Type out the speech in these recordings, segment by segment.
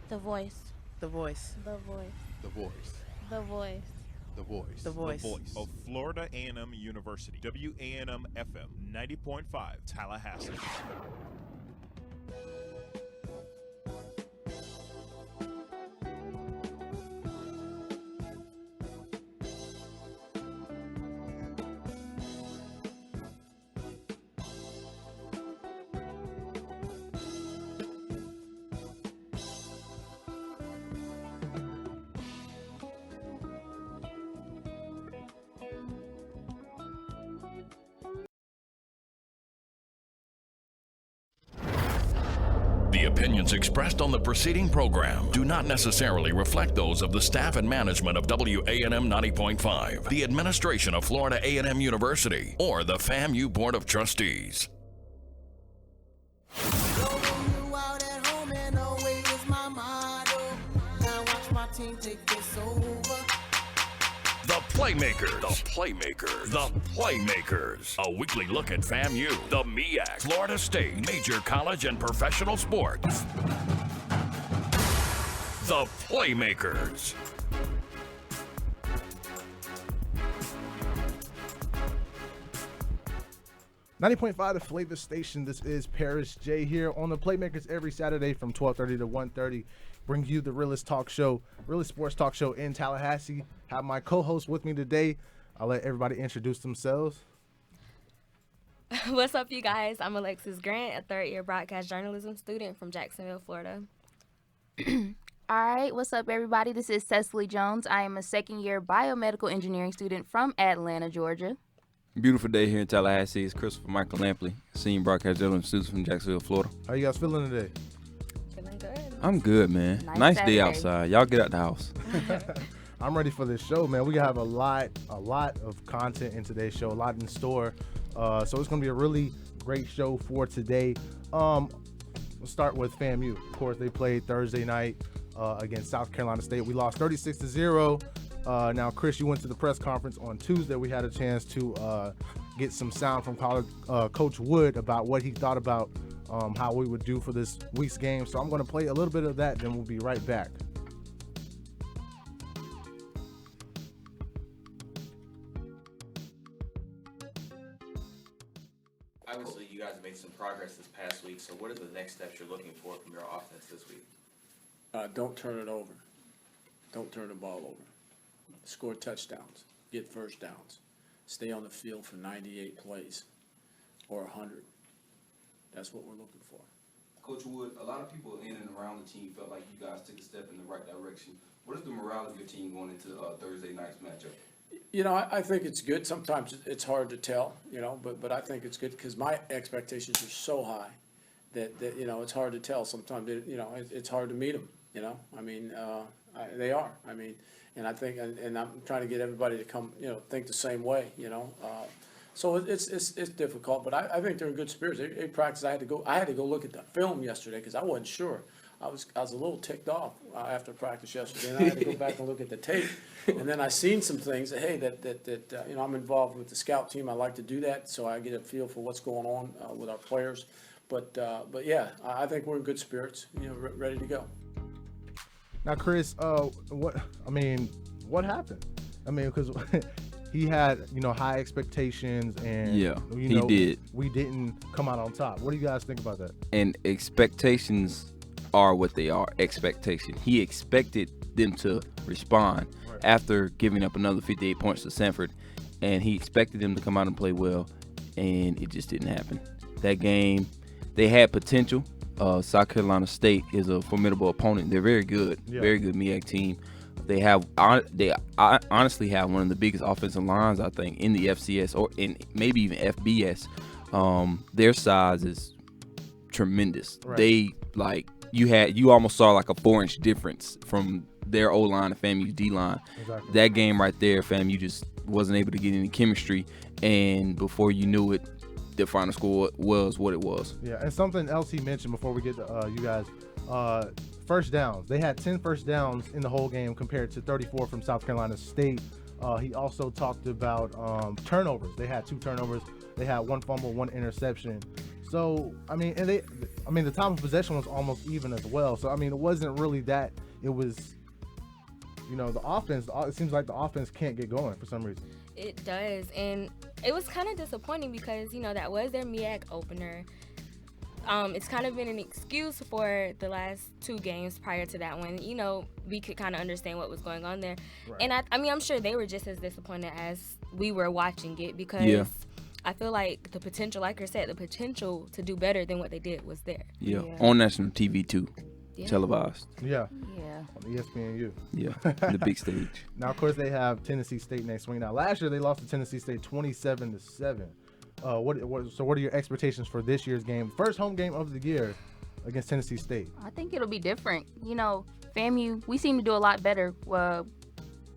The voice. The voice. The voice. The voice. The voice. The voice. The voice. The voice of Florida A&M University, WANM FM 90.5 Tallahassee. The opinions expressed on the preceding program do not necessarily reflect those of the staff and management of WANM 90.5, the administration of Florida A&M University, or the FAMU Board of Trustees. The Playmakers. The Playmakers. The Playmakers. A weekly look at FAMU, the MEAC, Florida State, major college and professional sports. The Playmakers. .5 the Flava Station. This is Perris J here on the Playmakers every Saturday from 12:30 to 1:30. Bring you the realest talk show, realest sports talk show in Tallahassee. Have my co-host with me today. I'll let everybody introduce themselves. What's up, you guys? I'm Alexis Grant, a third-year broadcast journalism student from Jacksonville, Florida. All right, what's up, everybody? This is Cecily Jones. I am a second-year biomedical engineering student from Atlanta, Georgia. Beautiful day here in Tallahassee. It's Christopher Michael Lampley, senior broadcast journalism student from Jacksonville, Florida. How you guys feeling today? Feeling good. I'm good, man. Nice day outside. Y'all get out the house. I'm ready for this show, man. We have a lot of content in today's show, a lot in store. So it's going to be a really great show for today. We'll start with FAMU. Of course, they played Thursday night against South Carolina State. We lost 36-0. Now, Chris, you went to the press conference on Tuesday. We had a chance to get some sound from Coach Wood about what he thought about how we would do for this week's game. So I'm going to play a little bit of that, then we'll be right back. Obviously, you guys made some progress this past week, so what are the next steps you're looking for from your offense this week? Don't turn it over. Don't turn the ball over. Score touchdowns. Get first downs. Stay on the field for 98 plays or 100. That's what we're looking for. Coach Wood, a lot of people in and around the team felt like you guys took a step in the right direction. What is the morale of your team going into Thursday night's matchup? You know, I think it's good. Sometimes it's hard to tell, you know, but I think it's good because my expectations are so high that you know, it's hard to tell. Sometimes, you know, it's hard to meet them, you know. I mean, they are. I mean, and I think, and I'm trying to get everybody to come, you know, think the same way, you know. So it's difficult, but I think they're in good spirits. They practice. I had to go look at the film yesterday because I wasn't sure. I was a little ticked off after practice yesterday, and I had to go back and look at the tape. And then I seen some things that, hey, that you know, I'm involved with the scout team. I like to do that, so I get a feel for what's going on with our players. But yeah, I think we're in good spirits, you know, ready to go. Now, Chris, what happened? I mean, because he had, you know, high expectations, and yeah, you he know, did. We didn't come out on top. What do you guys think about that? And expectations are what they are. Expectation. He expected them to respond after giving up another 58 points to Sanford, and he expected them to come out and play well, and it just didn't happen. That game, they had potential. South Carolina State is a formidable opponent. They're very good, very good MEAC team. They honestly have one of the biggest offensive lines, I think, in the FCS or in maybe even FBS. Their size is tremendous. Right. They you almost saw like a 4-inch difference from their O-line to FAMU's D-line. Exactly. That game right there, FAMU just wasn't able to get any chemistry, and before you knew it, the final score was what it was. Yeah, and something else he mentioned before we get to you guys, first downs. They had 10 first downs in the whole game compared to 34 from South Carolina State. He also talked about turnovers. They had 2 turnovers. They had 1 fumble, 1 interception. So the time of possession was almost even as well. So it wasn't really that. It was, the offense. It seems like the offense can't get going for some reason. It does, and it was kind of disappointing because that was their MEAC opener. It's kind of been an excuse for the last 2 games prior to that one. We could kind of understand what was going on there. Right. And I'm sure they were just as disappointed as we were watching it because I feel like the potential, like I said, the potential to do better than what they did was there. Yeah. On national TV too. Yeah. Televised. Yeah. Yeah. On ESPNU. Yeah. The big stage. Now, of course, they have Tennessee State next week. Now, last year they lost to Tennessee State 27-7. What are your expectations for this year's game? First home game of the year against Tennessee State. I think it'll be different. FAMU, we seem to do a lot better.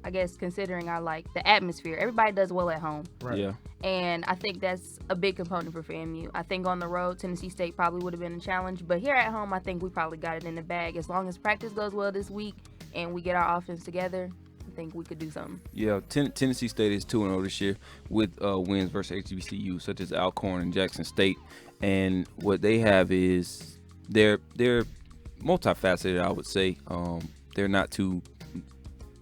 I guess considering the atmosphere. Everybody does well at home. Right. Yeah. And I think that's a big component for FAMU. I think on the road, Tennessee State probably would have been a challenge. But here at home, I think we probably got it in the bag. As long as practice goes well this week and we get our offense together, I think we could do something. Yeah, Tennessee State is 2-0 this year with wins versus HBCU, such as Alcorn and Jackson State. And what they have is they're multifaceted, I would say. They're not too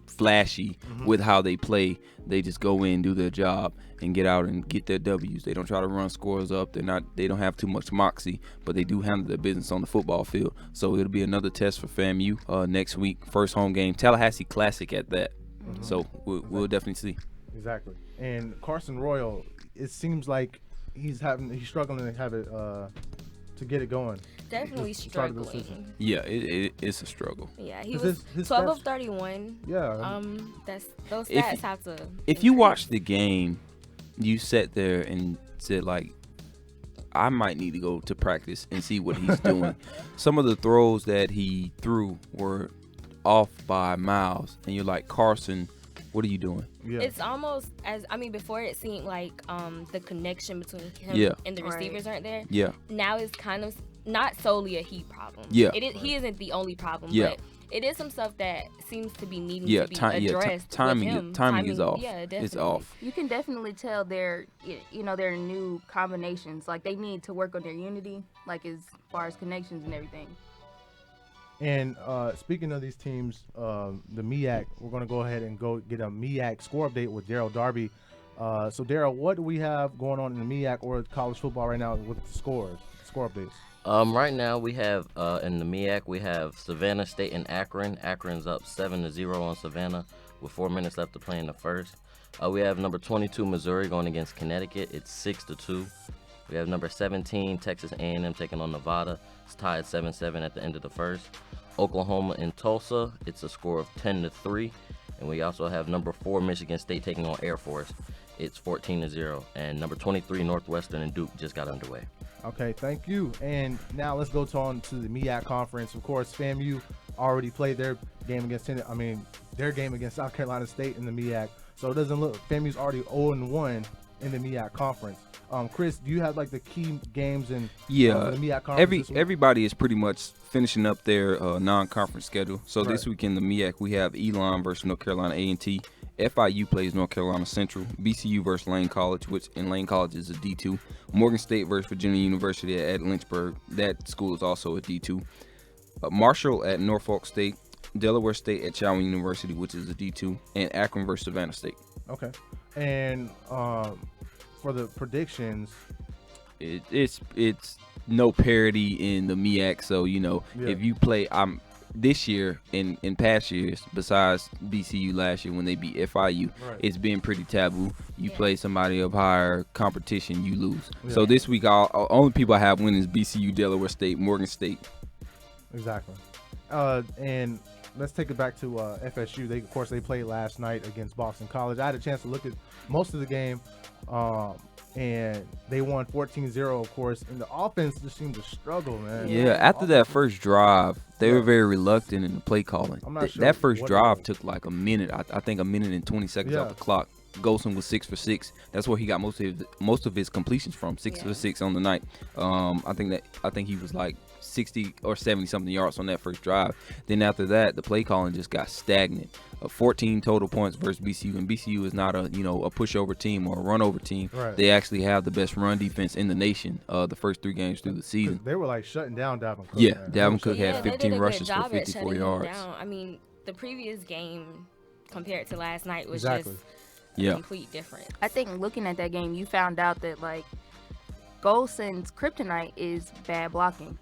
flashy with how they play. They just go in, do their job, and get out and get their W's. They don't try to run scores up. They don't have too much moxie, but they do handle their business on the football field. So it'll be another test for FAMU next week. First home game, Tallahassee Classic at that. So we'll definitely see. Exactly. And Carson Royal, it seems like he's struggling to have it to get it going. Definitely struggling. Yeah, it's a struggle. Yeah, he was 12 of 31. Yeah. Those stats have to. If you watch the game, you sat there and said I might need to go to practice and see what he's doing. Some of the throws that he threw were off by miles, and you're like, Carson, what are you doing? Yeah. It's almost before it seemed like the connection between him and the receivers aren't there. Yeah. Now it's kind of not solely a he problem. Yeah. He isn't the only problem. Yeah. But it is some stuff that seems to be needing to be addressed. Timing is off. Yeah, definitely. It's off. You can definitely tell their new combinations. They need to work on their unity, as far as connections and everything. And speaking of these teams, the MEAC, we're going to go ahead and go get a MEAC score update with Derryl Darby. So, Derryl, what do we have going on in the MEAC or college football right now with the score updates? Right now we have in the MEAC we have Savannah State and Akron. Akron's up 7-0 on Savannah with 4 minutes left to play in the first. We have number 22 Missouri going against Connecticut. It's 6-2. We have number 17 Texas A&M taking on Nevada. It's tied 7-7 at the end of the first. Oklahoma and Tulsa. It's a score of 10-3. And we also have number 4 Michigan State taking on Air Force. It's 14-0. And number 23 Northwestern and Duke just got underway. Okay, thank you. And now let's go on to the MEAC conference. Of course, FAMU already played their game against South Carolina State in the MEAC. So it doesn't look FAMU's already 0-1 in the MEAC conference. Chris, do you have the key games in the MEAC conference? Everybody is pretty much finishing up their non-conference schedule. So this week in the MEAC we have Elon versus North Carolina A&T. FIU plays North Carolina Central. BCU versus Lane College, which in Lane College is a D2. Morgan State versus Virginia University at Lynchburg. That school is also a D2. Marshall at Norfolk State. Delaware State at Chowan University, which is a D2. And Akron versus Savannah State. Okay. And for the predictions, it's no parity in the MEAC. So if you play, this year in past years, besides BCU last year when they beat FIU, it's been pretty taboo. You play somebody of higher competition, you lose. Yeah. So this week, only people I have winning is BCU, Delaware State, Morgan State. Exactly. And let's take it back to FSU. They played last night against Boston College. I had a chance to look at most of the game, and they won 14-0, of course. And the offense just seemed to struggle, man. Yeah, after that first drive, they were very reluctant in the play calling. I'm not sure that first drive took a minute. I think a minute and 20 seconds off the clock. Golson was 6 for 6. That's where he got most of his completions from. 6 for 6 on the night. I think he was 60 or 70 something yards on that first drive. Then after that, the play calling just got stagnant. 14 total points versus BCU, and BCU is not a a pushover team or a runover team. Right. They actually have the best run defense in the nation. The first 3 games through the season. They were like shutting down Dalvin Cook. Yeah, man. Dalvin Cook Yeah, had they 15 did a good rushes for job at 54 shutting him yards. down. I mean, the previous game compared to last night was Exactly. just Yeah. a complete difference. I think looking at that game, you found out that like Golson's kryptonite is bad blocking.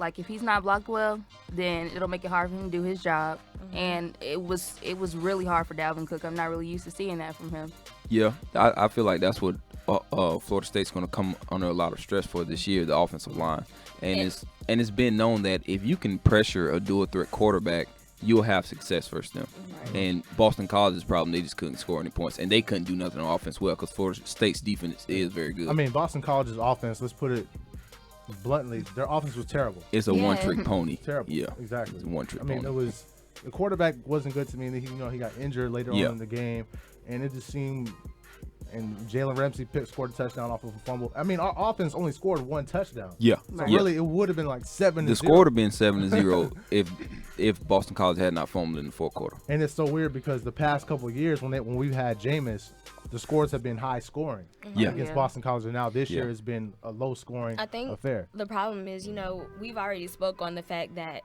Like if he's not blocked well, then it'll make it hard for him to do his job. And it was really hard for Dalvin Cook. I'm not really used to seeing that from him. Yeah, I feel like that's what Florida State's going to come under a lot of stress for this year, the offensive line. And it's been known that if you can pressure a dual threat quarterback, you'll have success versus them. And Boston College's problem, they just couldn't score any points, and they couldn't do nothing on offense well because Florida State's defense is very good. I mean, Boston College's offense, let's put it bluntly, their offense was terrible. It's a one-trick pony. Terrible. Yeah, Exactly. it's a one-trick I mean, pony. it was the quarterback wasn't good to me. And he got injured later on in the game, and it just seemed. And Jalen Ramsey scored a touchdown off of a fumble. I mean, our offense only scored 1 touchdown. Yeah. So really, it would have been like 7-0. The score would have been 7-0 if Boston College had not fumbled in the fourth quarter. And it's so weird because the past couple of years when we've had Jameis, the scores have been high scoring against Boston College, and now this year has been a low scoring affair. The problem is, we've already spoke on the fact that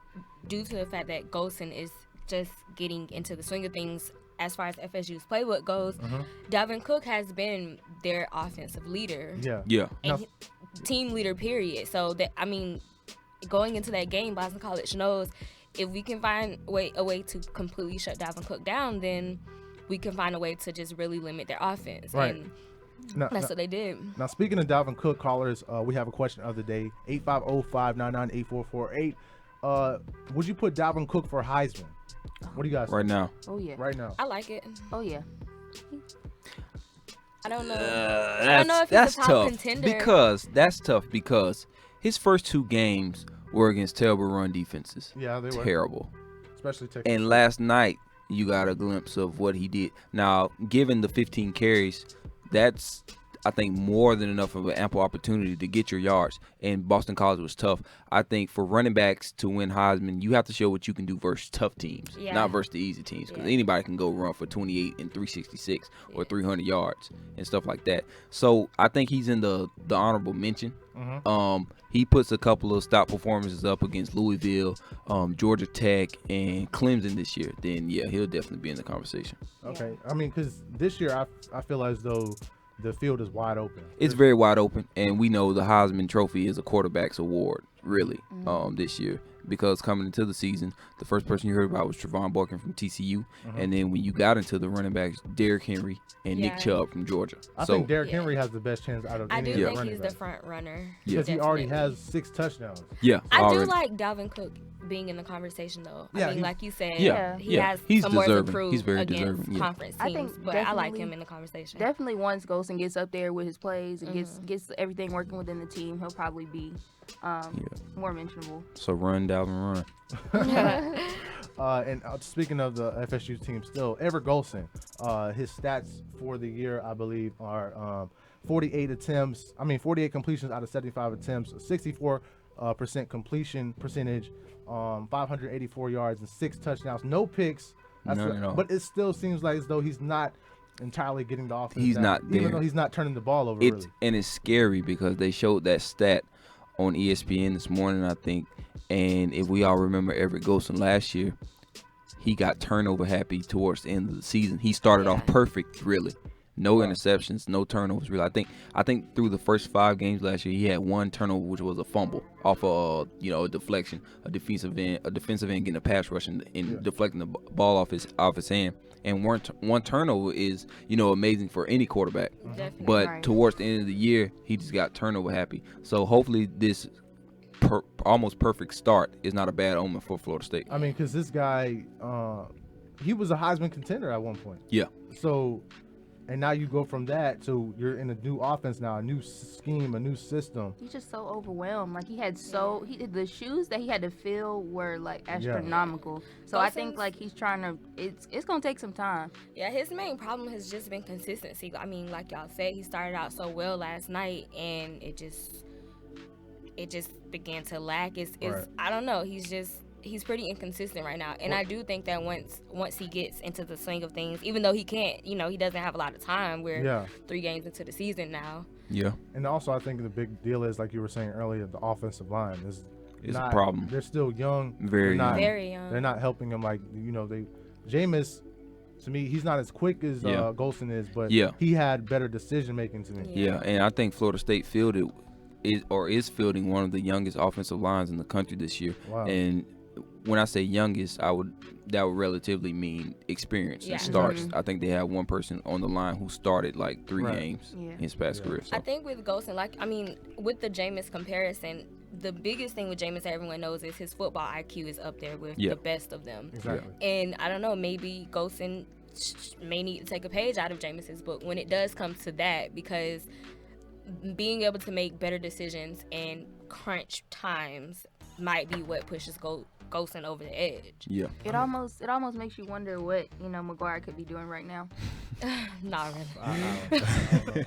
due to the fact that Golson is just getting into the swing of things as far as FSU's playbook goes, Dalvin Cook has been their offensive leader. Yeah. And team leader, period. So, going into that game, Boston College knows if we can find a way to completely shut Dalvin Cook down, then we can find a way to just really limit their offense. Right. And that's what they did. Now, speaking of Dalvin Cook, callers, we have a question of the day, 850-599-8448. Would you put Dalvin Cook for Heisman? What do you guys think? Right now. Oh, yeah. Right now. I like it. Oh, yeah. I don't know. I don't know if he's a top contender. That's tough because his first 2 games were against terrible run defenses. Yeah, they were. Terrible. Especially Texas. And last night, you got a glimpse of what he did. Now, given the 15 carries, that's, I think, more than enough of an ample opportunity to get your yards. And Boston College was tough. I think for running backs to win Heisman, you have to show what you can do versus tough teams, not versus the easy teams. Because anybody can go run for 28 and 366 or 300 yards and stuff like that. So I think he's in the honorable mention. He puts a couple of stop performances up against Louisville, Georgia Tech, and Clemson this year. Then, yeah, he'll definitely be in the conversation. Okay. I mean, because this year I feel as though the field is wide open. It's very wide open, and we know the Heisman Trophy is a quarterback's award, really, this year. Because coming into the season, the first person you heard about was Trevon Boykin from TCU, and then when you got into the running backs, Derrick Henry and Nick Chubb from Georgia. I think Derrick Henry has the best chance out of any I do running think he's back. the front runner. Because he already has 6 touchdowns. Yeah, I do like Dalvin Cook being in the conversation, though. I mean, like you said, he has some more to prove against conference teams, but I like him in the conversation. Definitely once Golson gets up there with his plays and gets everything working within the team, he'll probably be more mentionable. So run, Dalvin, run. And speaking of the FSU team still, Everett Golson, his stats for the year, I believe, are 48 completions out of 75 attempts, 64% completion percentage, 584 yards and 6 touchdowns, no picks. But it still seems like as though he's not entirely getting the offense. He's not there. Even though he's not turning the ball over, really. And it's scary because they showed that stat on ESPN this morning, I think. And if we all remember Everett Golson last year, he got turnover happy towards the end of the season. He started off perfect, really. No interceptions, no turnovers, really. I think through the first 5 games last year, he had 1 turnover, which was a fumble off a deflection, a defensive end getting a pass rush and deflecting the ball off his hand. And one turnover is, amazing for any quarterback. Definitely. But towards the end of the year, he just got turnover happy. So hopefully this almost perfect start is not a bad omen for Florida State. I mean, because this guy, he was a Heisman contender at one point. Yeah. So, and now you go from that to you're in a new offense now, a new scheme, a new system. He's just so overwhelmed. Like the shoes that he had to fill were like astronomical. So I think like he's trying to. It's gonna take some time. Yeah, his main problem has just been consistency. I mean, like y'all said, he started out so well last night, and it just it just began to lack. It's Right. I don't know. He's pretty inconsistent right now, and I do think that once he gets into the swing of things, even though he can't, he doesn't have a lot of time. We're 3 games into the season now. Yeah. And also, I think the big deal is, like you were saying earlier, the offensive line is It's not, a problem. They're still young. Very young. Very young. They're not helping him Jameis, to me, he's not as quick as Golson is, but he had better decision making to me. Yeah, and I think Florida State is fielding one of the youngest offensive lines in the country this year. Wow. And when I say youngest, that would relatively mean experience and starts. I think they have one person on the line who started like 3 games in his past career. So. I think with Golson, with the Jameis comparison, the biggest thing with Jameis everyone knows is his football IQ is up there with the best of them. Exactly. And I don't know, maybe Golson may need to take a page out of Jameis's book when it does come to that, because being able to make better decisions in crunch times might be what pushes Golson over the edge. Yeah. It almost makes you wonder what McGuire could be doing right now. Not really.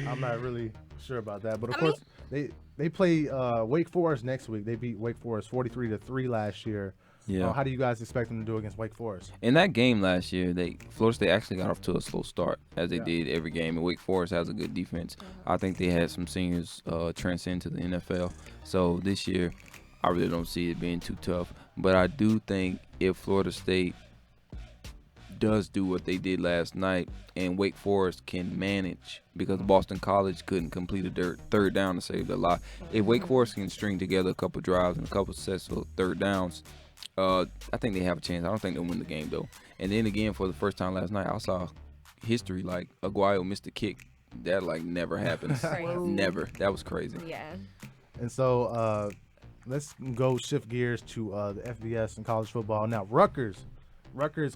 I'm not really sure about that, but of course they play Wake Forest next week. They beat Wake Forest 43-3 last year. Yeah. How do you guys expect them to do against Wake Forest? In that game last year, Florida State actually got off to a slow start, as they did every game. And Wake Forest has a good defense. I think they had some seniors transcend to the NFL. So this year, I really don't see it being too tough. But I do think if Florida State does do what they did last night and Wake Forest can manage, because Boston College couldn't complete a third down to save their life. If Wake Forest can string together a couple drives and a couple successful third downs, I think they have a chance. I don't think they'll win the game, though. And then again, for the first time last night, I saw history, like Aguayo missed a kick. That, never happens. Never. That was crazy. Yeah. And so let's go shift gears to the FBS and college football. Now, Rutgers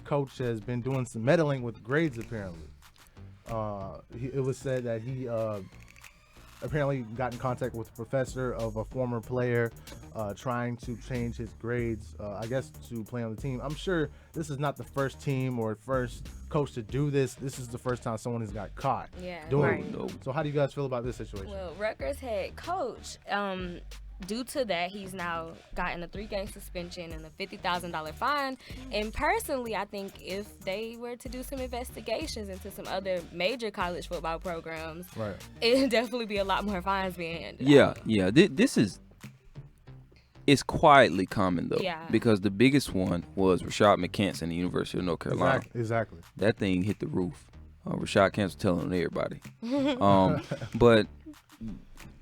coach has been doing some meddling with grades, apparently. It was said that he apparently got in contact with a professor of a former player trying to change his grades, I guess, to play on the team. I'm sure this is not the first team or first coach to do this. This is the first time someone has got caught doing it. So how do you guys feel about this situation? Well, Rutgers head coach, due to that, he's now gotten a 3-game suspension and a $50,000 fine. And personally, I think if they were to do some investigations into some other major college football programs, it'd definitely be a lot more fines being handed out. Yeah. This is it's quietly common, though, because the biggest one was Rashad McCants in the University of North Carolina. Exactly. That thing hit the roof. Rashad Kent's telling on everybody. But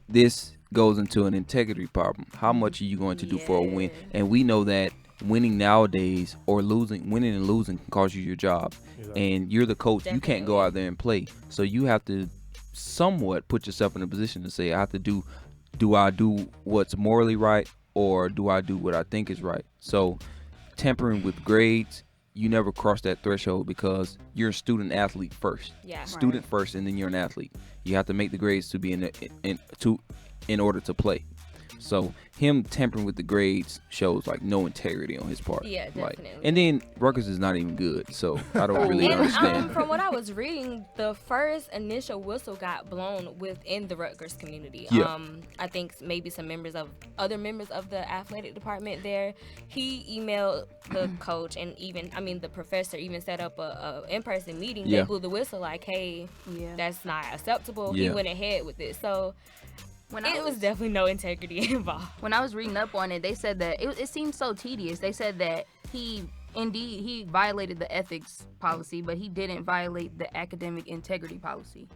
this goes into an integrity problem. How much are you going to do for a win? And we know that winning nowadays or winning and losing can cost you your job. And you're the coach. You can't go out there and play. So you have to somewhat put yourself in a position to say, I have to do I do what's morally right, or do I do what I think is right? So tampering with grades, you never cross that threshold, because you're a student athlete first. Student first, and then you're an athlete. You have to make the grades to be in order to play. So him tampering with the grades shows no integrity on his part. Yeah, definitely. And then Rutgers is not even good, so I don't really understand. From what I was reading, the first initial whistle got blown within the Rutgers community. I think maybe some other members of the athletic department there. He emailed the coach, and the professor even set up a in-person meeting. They blew the whistle hey, that's not acceptable. He went ahead with it. So it was definitely no integrity involved. When I was reading up on it, they said that it seemed so tedious. They said that he violated the ethics policy, but he didn't violate the academic integrity policy.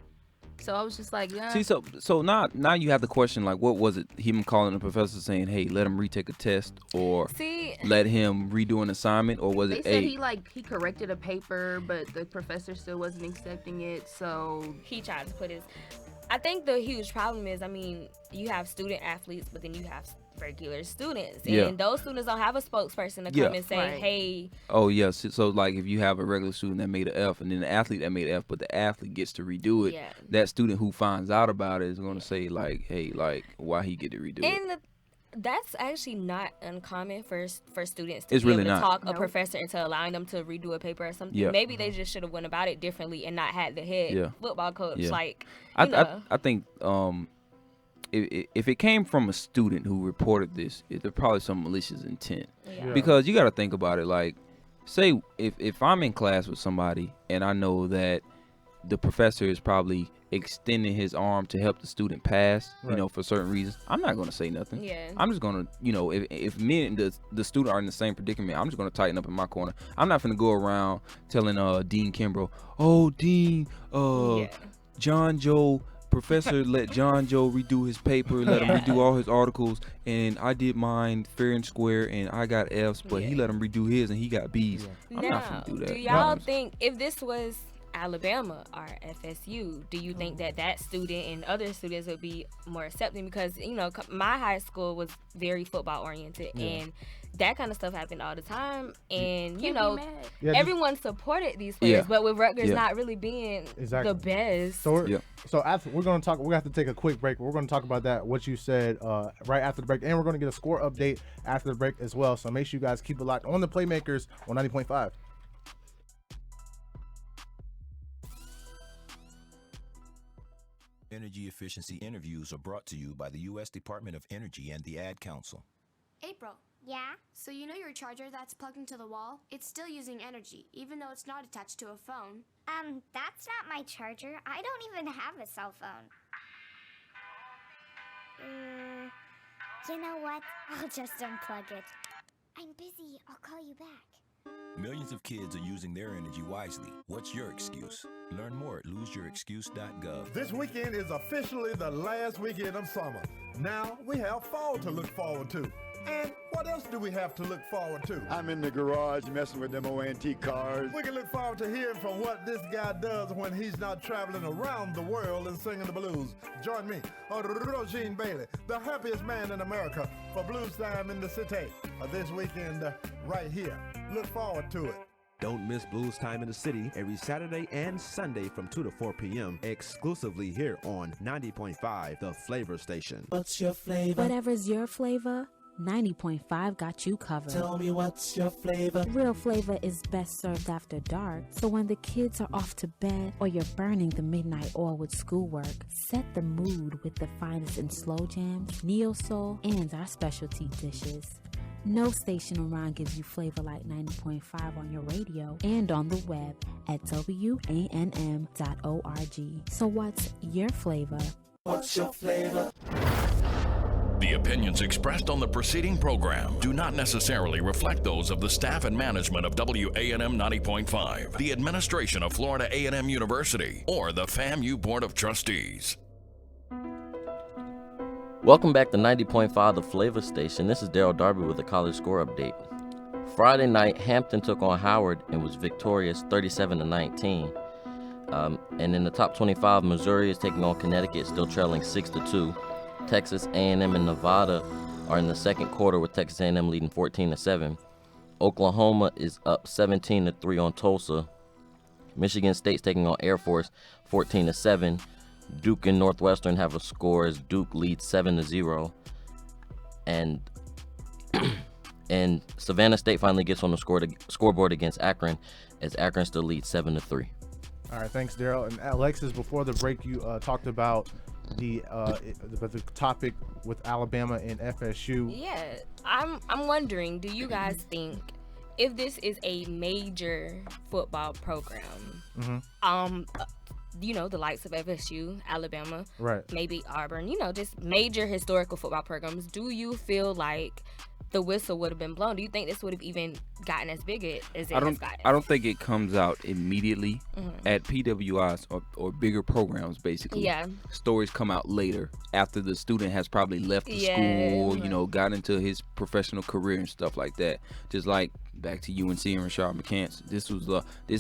So I was just like, yeah. See, so now you have the question, what was it? Him calling the professor saying, hey, let him retake a test, or let him redo an assignment, or was it? They said he corrected a paper, but the professor still wasn't accepting it. So he tried to put I think the huge problem is, you have student athletes, but then you have regular students. And those students don't have a spokesperson to come and say, hey. Oh, yes. So, if you have a regular student that made an F, and then the athlete that made an F, but the athlete gets to redo it, that student who finds out about it is going to say, hey, why he get to redo it. That's actually not uncommon for students to be able to talk a professor into allowing them to redo a paper or something. Maybe they just should have went about it differently and not had the head football coach. I think if it came from a student who reported this, there's probably some malicious intent. Yeah. Because you got to think about it. Like, say if I'm in class with somebody and I know that the professor is probably extending his arm to help the student pass, you know, for certain reasons, I'm not going to say nothing. Yeah. I'm just going to, you know, if me and the student are in the same predicament, I'm just going to tighten up in my corner. I'm not going to go around telling Dean Kimbrough, oh, Dean, John Joe, Professor let John Joe redo his paper, let him redo all his articles, and I did mine fair and square, and I got F's, but he let him redo his, and he got B's. I'm not going to do that. Do y'all think if this was Alabama or FSU, do you think that student and other students would be more accepting? Because, you know, my high school was very football oriented, and that kind of stuff happened all the time, and you know, everyone supported these players, but with Rutgers not really being the best. So after we're gonna talk, we have to take a quick break. We're gonna talk about that, what you said right after the break, and we're gonna get a score update after the break as well. So make sure you guys keep it locked on the Playmakers on 90.5. Energy efficiency interviews are brought to you by the U.S. Department of Energy and the Ad Council. April. Yeah? So you know your charger that's plugged into the wall? It's still using energy, even though it's not attached to a phone. That's not my charger. I don't even have a cell phone. You know what? I'll just unplug it. I'm busy. I'll call you back. Millions of kids are using their energy wisely. What's your excuse? Learn more at loseyourexcuse.gov. This weekend is officially the last weekend of summer. Now we have fall to look forward to. And what else do we have to look forward to? I'm in the garage messing with them old antique cars. We can look forward to hearing from what this guy does when he's not traveling around the world and singing the blues. Join me, Rogine Bailey, the happiest man in America, for Blues Time in the City this weekend right here. Look forward to it. Don't miss Blues Time in the City every Saturday and Sunday from 2 to 4 p.m. exclusively here on 90.5, the Flava Station. What's your flavor? Whatever's your flavor, 90.5 got you covered. Tell me what's your flavor? Real flavor is best served after dark. So when the kids are off to bed or you're burning the midnight oil with schoolwork, set the mood with the finest in slow jams, neo soul, and our specialty dishes. No station around gives you flavor like 90.5 on your radio and on the web at WANM.org. So what's your flavor? What's your flavor? The opinions expressed on the preceding program do not necessarily reflect those of the staff and management of WANM 90.5, the administration of Florida A&M University, or the FAMU Board of Trustees. Welcome back to 90.5 the Flava Station. This is Derryl Darby with a college score update. Friday night, Hampton took on Howard and was victorious 37-19. And in the top 25, Missouri is taking on Connecticut, still trailing 6-2. Texas A&M and Nevada are in the second quarter with Texas A&M leading 14-7. Oklahoma is up 17-3 on Tulsa. Michigan State's taking on Air Force 14-7. Duke and Northwestern have a score as Duke leads 7-0. And Savannah State finally gets on the scoreboard against Akron as Akron still leads 7-3. All right, thanks, Derryl. And Alexis, before the break, you talked about the topic with Alabama and FSU. Yeah, I'm wondering, do you guys think if this is a major football program, you know, the likes of FSU, Alabama, maybe Auburn, you know, just major historical football programs, do you feel like the whistle would have been blown? Do you think this would have even gotten as big as it has gotten? I don't think it comes out immediately at PWIs or bigger programs, basically. Yeah. Stories come out later after the student has probably left the school, you know, got into his professional career and stuff like that. Just like back to UNC and Rashad McCants. This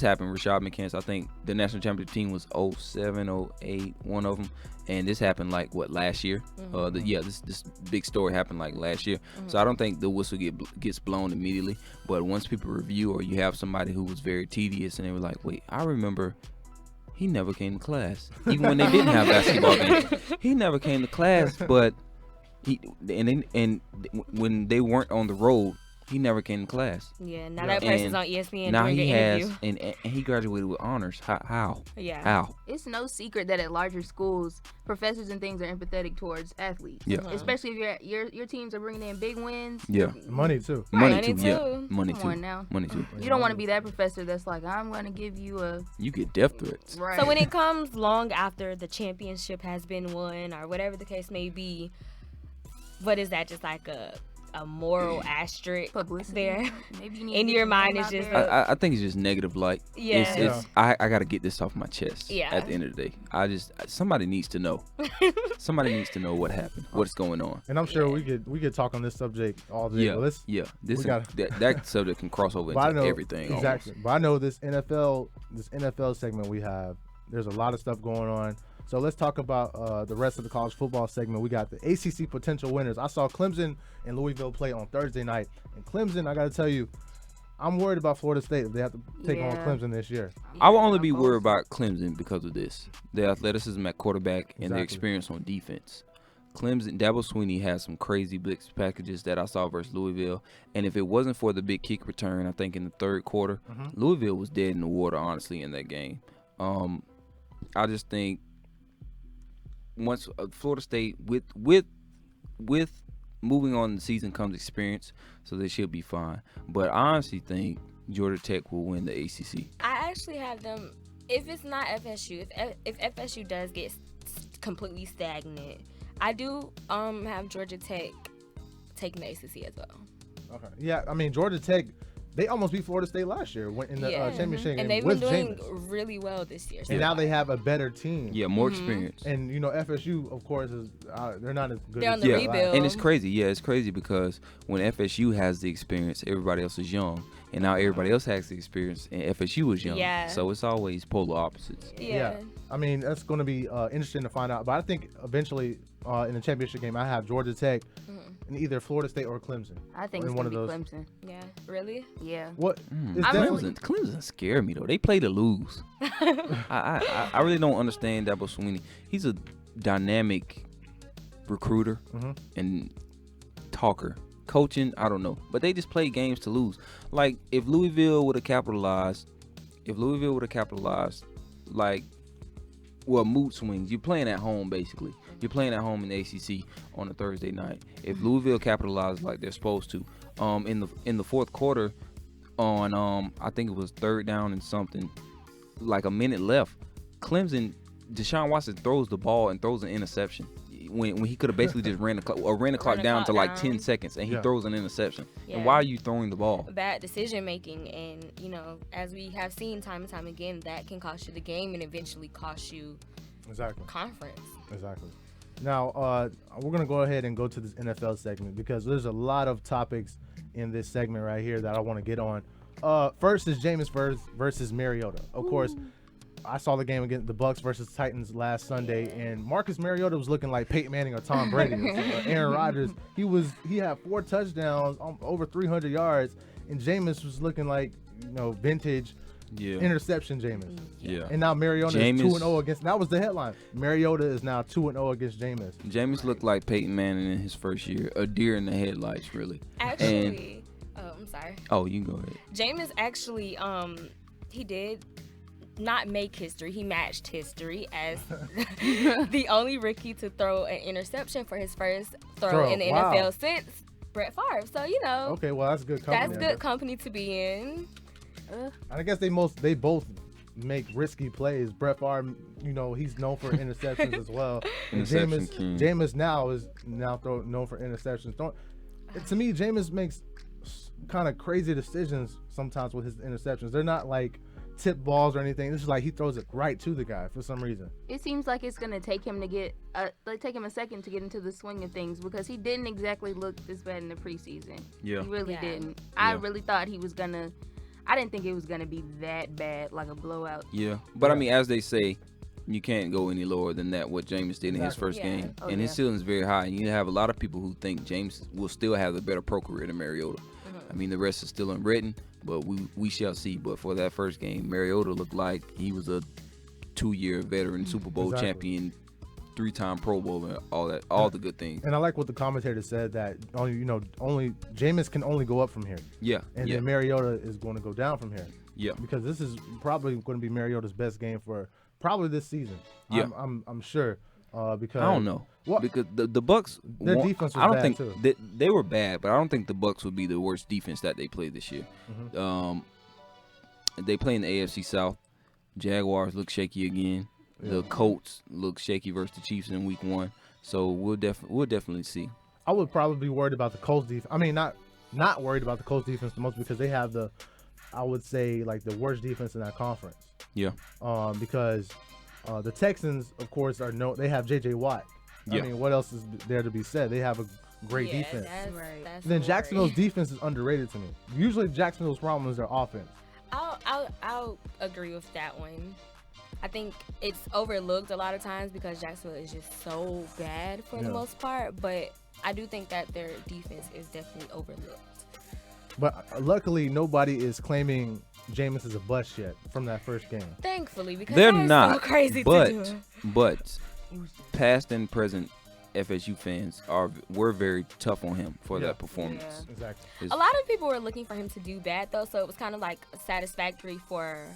happened. Rashad McCants, I think the national championship team was 07, 08, one of them. And this happened like last year. This big story happened like last year. So I don't think the whistle gets blown immediately. But once people review, or you have somebody who was very tedious and they were like, wait, I remember he never came to class, even when they didn't have basketball games. He never came to class, but when they weren't on the road, He never came to class. Yeah, now that person's on ESPN now doing he an has, interview. and he graduated with honors. How? Yeah. How? It's no secret that at larger schools, professors and things are empathetic towards athletes. Yeah. Especially if your teams are bringing in big wins. Yeah. Money too. Money Money too. Yeah. too. Money Come too. on now. Money too. You don't want to be that professor that's like, I'm going to give you a. You get death threats. Right. So when it comes long after the championship has been won or whatever the case may be, what is that? Just like a moral asterisk publicity there? Maybe you need in to your get mind your is name just out there. I think it's just negative light. Yeah. I got to get this off my chest. Yeah. At the end of the day, somebody needs to know. Somebody needs to know what happened, what's going on. And I'm sure we could talk on this subject all day. Yeah. But This that subject can cross over But I into know- everything. Exactly. Almost. But I know this NFL segment we have, there's a lot of stuff going on. So let's talk about the rest of the college football segment. We got the ACC potential winners. I saw Clemson and Louisville play on Thursday night. And Clemson, I got to tell you, I'm worried about Florida State if they have to take on Clemson this year. I will only be worried about Clemson because of this. Their athleticism at quarterback and their Exactly. experience on defense. Clemson, Dabo Swinney has some crazy blitz packages that I saw versus Louisville. And if it wasn't for the big kick return, I think in the third quarter, Louisville was dead in the water, honestly, in that game. I just think once Florida State, with moving on in the season comes experience, so they should be fine. But I honestly think Georgia Tech will win the ACC. I actually have them. If it's not FSU, if FSU does get completely stagnant, I do have Georgia Tech taking the ACC as well. Okay. Yeah, I mean, Georgia Tech, they almost beat Florida State last year in the championship game And they've with been doing Jameis. really well this year. And now they have a better team. Yeah, more experience. And, FSU, of course, is they're not as good They're as on the rebuild. And it's crazy. Yeah, it's crazy because when FSU has the experience, everybody else is young. And now everybody else has the experience, and FSU is young. Yeah. So it's always polar opposites. Yeah. I mean, that's going to be interesting to find out. But I think eventually in the championship game, I have Georgia Tech and either Florida State or Clemson. I think in it's one going of to be those. Clemson. Yeah. Really? Yeah. What? It's definitely- Clemson scare me though. They play to lose. I really don't understand Dabo Swinney. He's a dynamic recruiter and talker. Coaching, I don't know, but they just play games to lose. Like if Louisville would have capitalized, like, well, mood swings. You're playing at home basically. You're playing at home in the ACC on a Thursday night. If Louisville capitalized like they're supposed to, in the fourth quarter, on I think it was third down and something, like a minute left, Clemson, Deshaun Watson throws the ball and throws an interception. When he could have basically just ran the clock down to like 10 seconds, and he throws an interception. Yeah. And why are you throwing the ball? Bad decision making, and as we have seen time and time again, that can cost you the game and eventually cost you conference. Exactly. Now we're gonna go ahead and go to this NFL segment because there's a lot of topics in this segment right here that I want to get on. First is Jameis versus Mariota. Of course, I saw the game against the Bucks versus Titans last Sunday, and Marcus Mariota was looking like Peyton Manning or Tom Brady. Aaron Rodgers, he had 4 touchdowns, over 300 yards, and Jameis was looking like vintage interception Jameis. Yeah. And now Mariota is 2-0 against. That was the headline. Mariota is now 2-0 against Jameis. Jameis looked like Peyton Manning in his first year, a deer in the headlights, really. Actually, I'm sorry. Oh, you can go ahead. Jameis actually, he did not make history. He matched history as the only rookie to throw an interception for his first throw in the NFL since Brett Favre. So Okay, well that's good company. That's good company to be in. I guess they both make risky plays. Brett Favre, he's known for interceptions as well. And Jameis now is known for interceptions. To me, Jameis makes kind of crazy decisions sometimes with his interceptions. They're not like tip balls or anything. This is like he throws it right to the guy for some reason. It seems like it's gonna take him a second to get into the swing of things because he didn't exactly look this bad in the preseason. Yeah, he really didn't. I really thought he was gonna. I didn't think it was gonna be that bad, like a blowout. Yeah, but I mean, as they say, you can't go any lower than that. What Jameis did in his first game, and his ceiling is very high. And you have a lot of people who think James will still have the better pro career than Mariota. I mean, the rest is still unwritten, but we shall see. But for that first game, Mariota looked like he was a 2-year veteran Super Bowl champion 3-time Pro Bowl and all the good things. And I like what the commentator said, that only Jameis can only go up from here. Yeah. And then Mariota is going to go down from here. Yeah. Because this is probably going to be Mariota's best game for probably this season. Yeah. I'm sure. Because I don't know. Because the Bucks, their defense was I don't bad think too. they were bad, but I don't think the Bucks would be the worst defense that they played this year. They play in the AFC South. Jaguars look shaky again. The Colts look shaky versus the Chiefs in Week 1. So we'll definitely see. I would probably be worried about the Colts defense. I mean, not worried about the Colts defense the most, because they have I would say, like, the worst defense in that conference. Yeah. Because the Texans, of course, they have J.J. Watt. Yeah. I mean, what else is there to be said? They have a great defense. That's Then Jacksonville's defense is underrated to me. Usually Jacksonville's problem is their offense. I'll agree with that one. I think it's overlooked a lot of times because Jacksonville is just so bad for the most part, but I do think that their defense is definitely overlooked. But luckily, nobody is claiming Jameis is a bust yet from that first game. Thankfully, because they're that is not so crazy but to do. but past and present FSU fans were very tough on him for that performance. Yeah. Exactly. A lot of people were looking for him to do bad though, so it was kind of like satisfactory for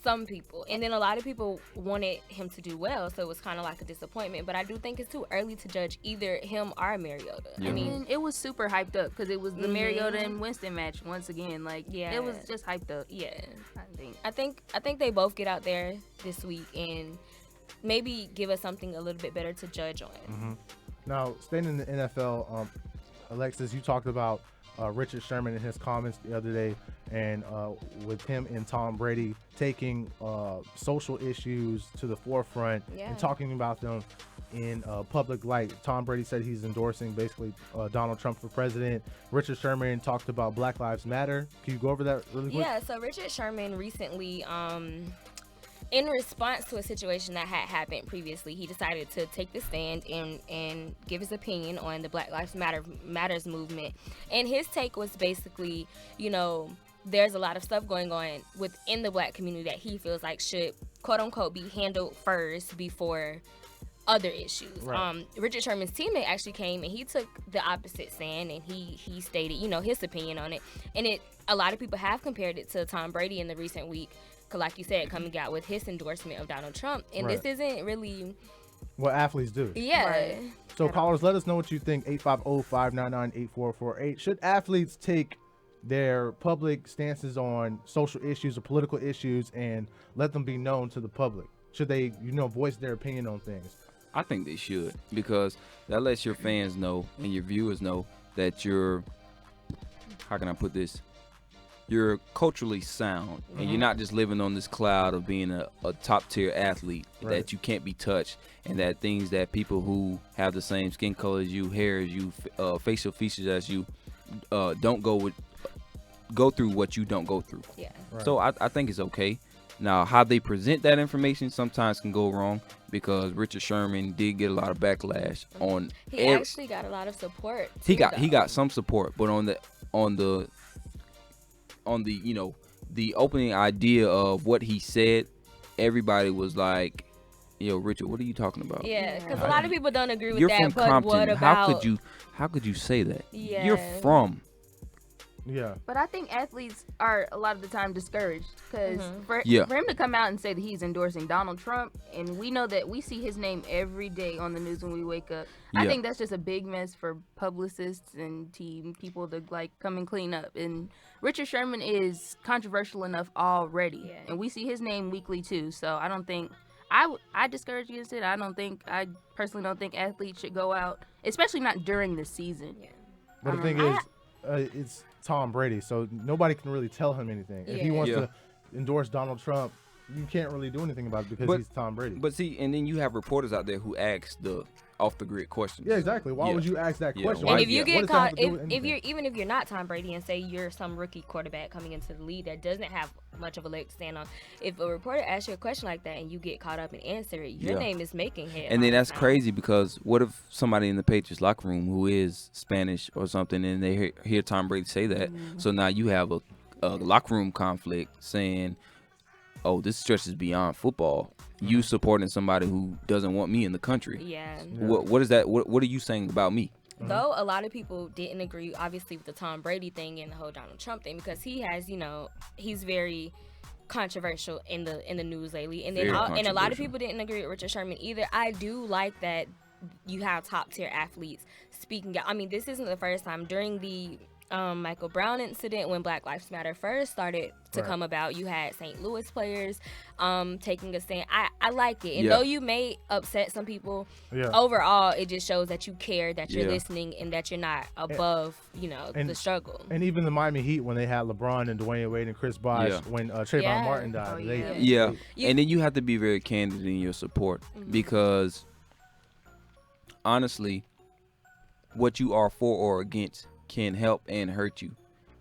some people, and then a lot of people wanted him to do well, so it was kind of like a disappointment. But I do think it's too early to judge either him or Mariota. I mean, it was super hyped up because it was the Mariota and Winston match once again. Like, it was just hyped up. Yeah, I think they both get out there this week and maybe give us something a little bit better to judge on. Now, staying in the NFL, Alexis, you talked about Richard Sherman in his comments the other day, and with him and Tom Brady taking social issues to the forefront and talking about them in public light. Tom Brady said he's endorsing basically Donald Trump for president. Richard Sherman talked about Black Lives Matter. Can you go over that really quick? Yeah, so Richard Sherman recently, in response to a situation that had happened previously, he decided to take the stand and give his opinion on the Black Lives Matters movement. And his take was basically, there's a lot of stuff going on within the black community that he feels like should, quote unquote, be handled first before other issues. Right. Richard Sherman's teammate actually came and he took the opposite stand, and he stated, his opinion on it. And a lot of people have compared it to Tom Brady in the recent week, like you said, coming out with his endorsement of Donald Trump. And this isn't really what athletes do. Yeah. Right. So callers, let us know what you think. 850-599-8448. Should athletes take their public stances on social issues or political issues and let them be known to the public? Should they, voice their opinion on things? I think they should, because that lets your fans know and your viewers know that you're, how can I put this? You're culturally sound, and you're not just living on this cloud of being a top tier athlete, that you can't be touched, and that things that people who have the same skin color as you, hair as you, facial features as you, don't go through what you don't go through. Yeah. Right. So I think it's okay. Now, how they present that information sometimes can go wrong, because Richard Sherman did get a lot of backlash on. He actually got a lot of support. He got some support, but on the the opening idea of what he said, everybody was like, "Yo, Richard, what are you talking about?" Yeah, because a lot of people don't agree with You're that. from But Compton. what about? How could you say that? Yeah. You're from. Yeah. But I think athletes are a lot of the time discouraged because for him to come out and say that he's endorsing Donald Trump, and we know that we see his name every day on the news when we wake up. I think that's just a big mess for publicists and team people to come and clean up. And Richard Sherman is controversial enough already, and we see his name weekly too. So I don't think I discourage against it. I personally don't think athletes should go out, especially not during the season. Yeah. But the thing is, it's Tom Brady, so nobody can really tell him anything. If he wants to endorse Donald Trump, you can't really do anything about it because he's Tom Brady. But see, and then you have reporters out there who ask the off the grid questions. Yeah, exactly. Why would you ask that question? And if you get caught, if you're not Tom Brady and say you're some rookie quarterback coming into the league that doesn't have much of a leg to stand on, if a reporter asks you a question like that and you get caught up and answer it, your name is making headlines. And then that's crazy, because what if somebody in the Patriots locker room who is Spanish or something and they hear Tom Brady say that, so now you have a locker room conflict saying oh, this stretches beyond football. You supporting somebody who doesn't want me in the country. Yeah. What is that? What are you saying about me? Though a lot of people didn't agree, obviously, with the Tom Brady thing and the whole Donald Trump thing, because he has, he's very controversial in the news lately. And then and a lot of people didn't agree with Richard Sherman either. I do like that you have top tier athletes speaking out. I mean, this isn't the first time. During the Michael Brown incident, when Black Lives Matter first started to come about, you had St. Louis players taking a stand. I like it. And though you may upset some people, overall, it just shows that you care, that you're listening, and that you're not above, the struggle. And even the Miami Heat, when they had LeBron and Dwayne Wade and Chris Bosh, when Trayvon Martin died. And then you have to be very candid in your support because, honestly, what you are for or against can help and hurt you.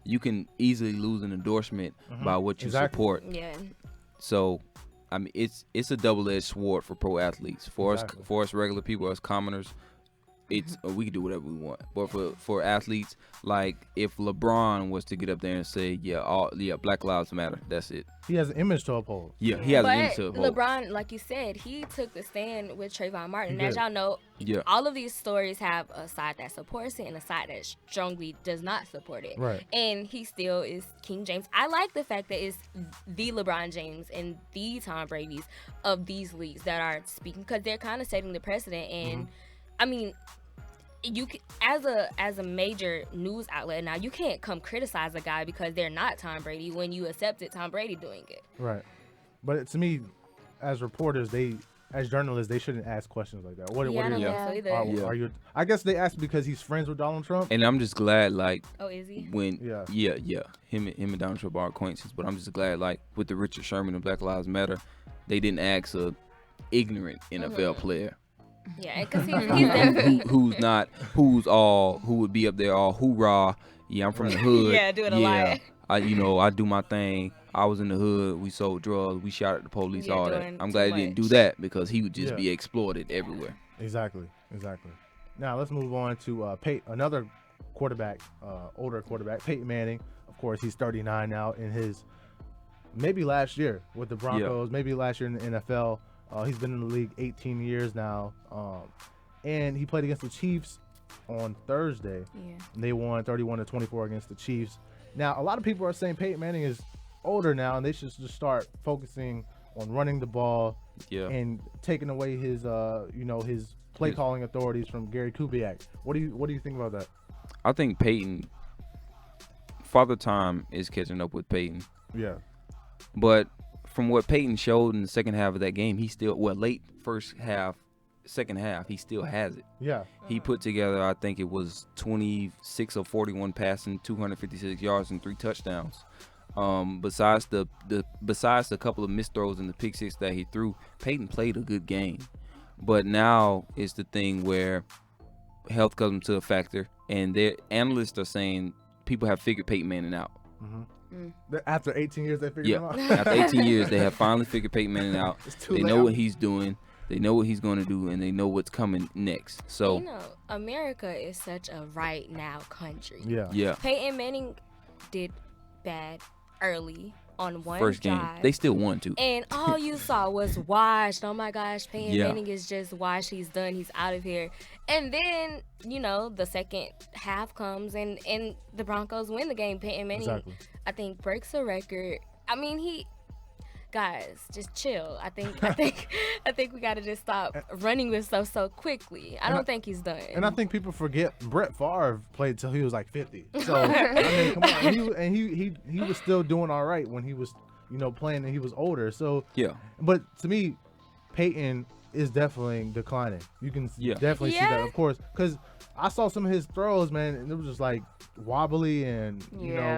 You can easily lose an endorsement by what you support. Yeah. So, I mean, it's a double-edged sword for pro athletes. For us regular people, us commoners, it's we can do whatever we want. But for athletes, like if LeBron was to get up there and say, Black Lives Matter, that's it. He has an image to uphold. Yeah, he has an image to uphold. LeBron, like you said, he took the stand with Trayvon Martin. And as y'all know, all of these stories have a side that supports it and a side that strongly does not support it. Right. And he still is King James. I like the fact that it's the LeBron James and the Tom Brady's of these leagues that are speaking, because they're kind of setting the precedent. And I mean, you can, as a major news outlet now, you can't come criticize a guy because they're not Tom Brady when you accepted Tom Brady doing it. Right. But to me, as reporters, as journalists, they shouldn't ask questions like that. What are you? I guess they asked because he's friends with Donald Trump. And I'm just glad, like, oh, is he? When him and Donald Trump are acquaintances. But I'm just glad, like, with the Richard Sherman and Black Lives Matter, they didn't ask a ignorant NFL player. Yeah, because he's definitely who would be up there all hoorah. Yeah, I'm from the hood. Yeah, do it a lot. I do my thing. I was in the hood. We sold drugs. We shot at the police. All that. I'm glad he didn't do that because he would just be exploited everywhere. Exactly. Now let's move on to another quarterback, older quarterback, Peyton Manning. Of course, he's 39 now. In his maybe last year with the Broncos, maybe last year in the NFL. He's been in the league 18 years now, and he played against the Chiefs on Thursday. Yeah. They won 31-24 against the Chiefs. Now, a lot of people are saying Peyton Manning is older now, and they should just start focusing on running the ball and taking away his, his play calling authorities from Gary Kubiak. What do you think about that? I think Peyton, Father Time is catching up with Peyton. Yeah. But from what Peyton showed in the second half of that game, he still, second half, he still has it. Yeah. He put together, I think it was 26 of 41 passing, 256 yards and 3 touchdowns. Besides the couple of missed throws and the pick six that he threw, Peyton played a good game. But now it's the thing where health comes into a factor, and their analysts are saying people have figured Peyton Manning out. After 18 years, they figured him out? After 18 years, they have finally figured Peyton Manning out. They know what he's doing. They know what he's going to do, and they know what's coming next. So, America is such a right now country. Yeah. Peyton Manning did bad early on one first game. drive. They still won, too. And all you saw was washed. Oh, my gosh, Peyton Manning is just washed. He's done. He's out of here. And then, the second half comes, and the Broncos win the game. Peyton Manning, I think, breaks a record. I mean, guys, just chill. I think we got to just stop running with stuff so quickly. I don't think he's done. And I think people forget Brett Favre played till he was like 50. So I mean, come on. He was still doing all right when he was, playing and he was older. So But to me, Peyton is definitely declining. You can definitely see that, of course, because I saw some of his throws, man, and it was just like wobbly and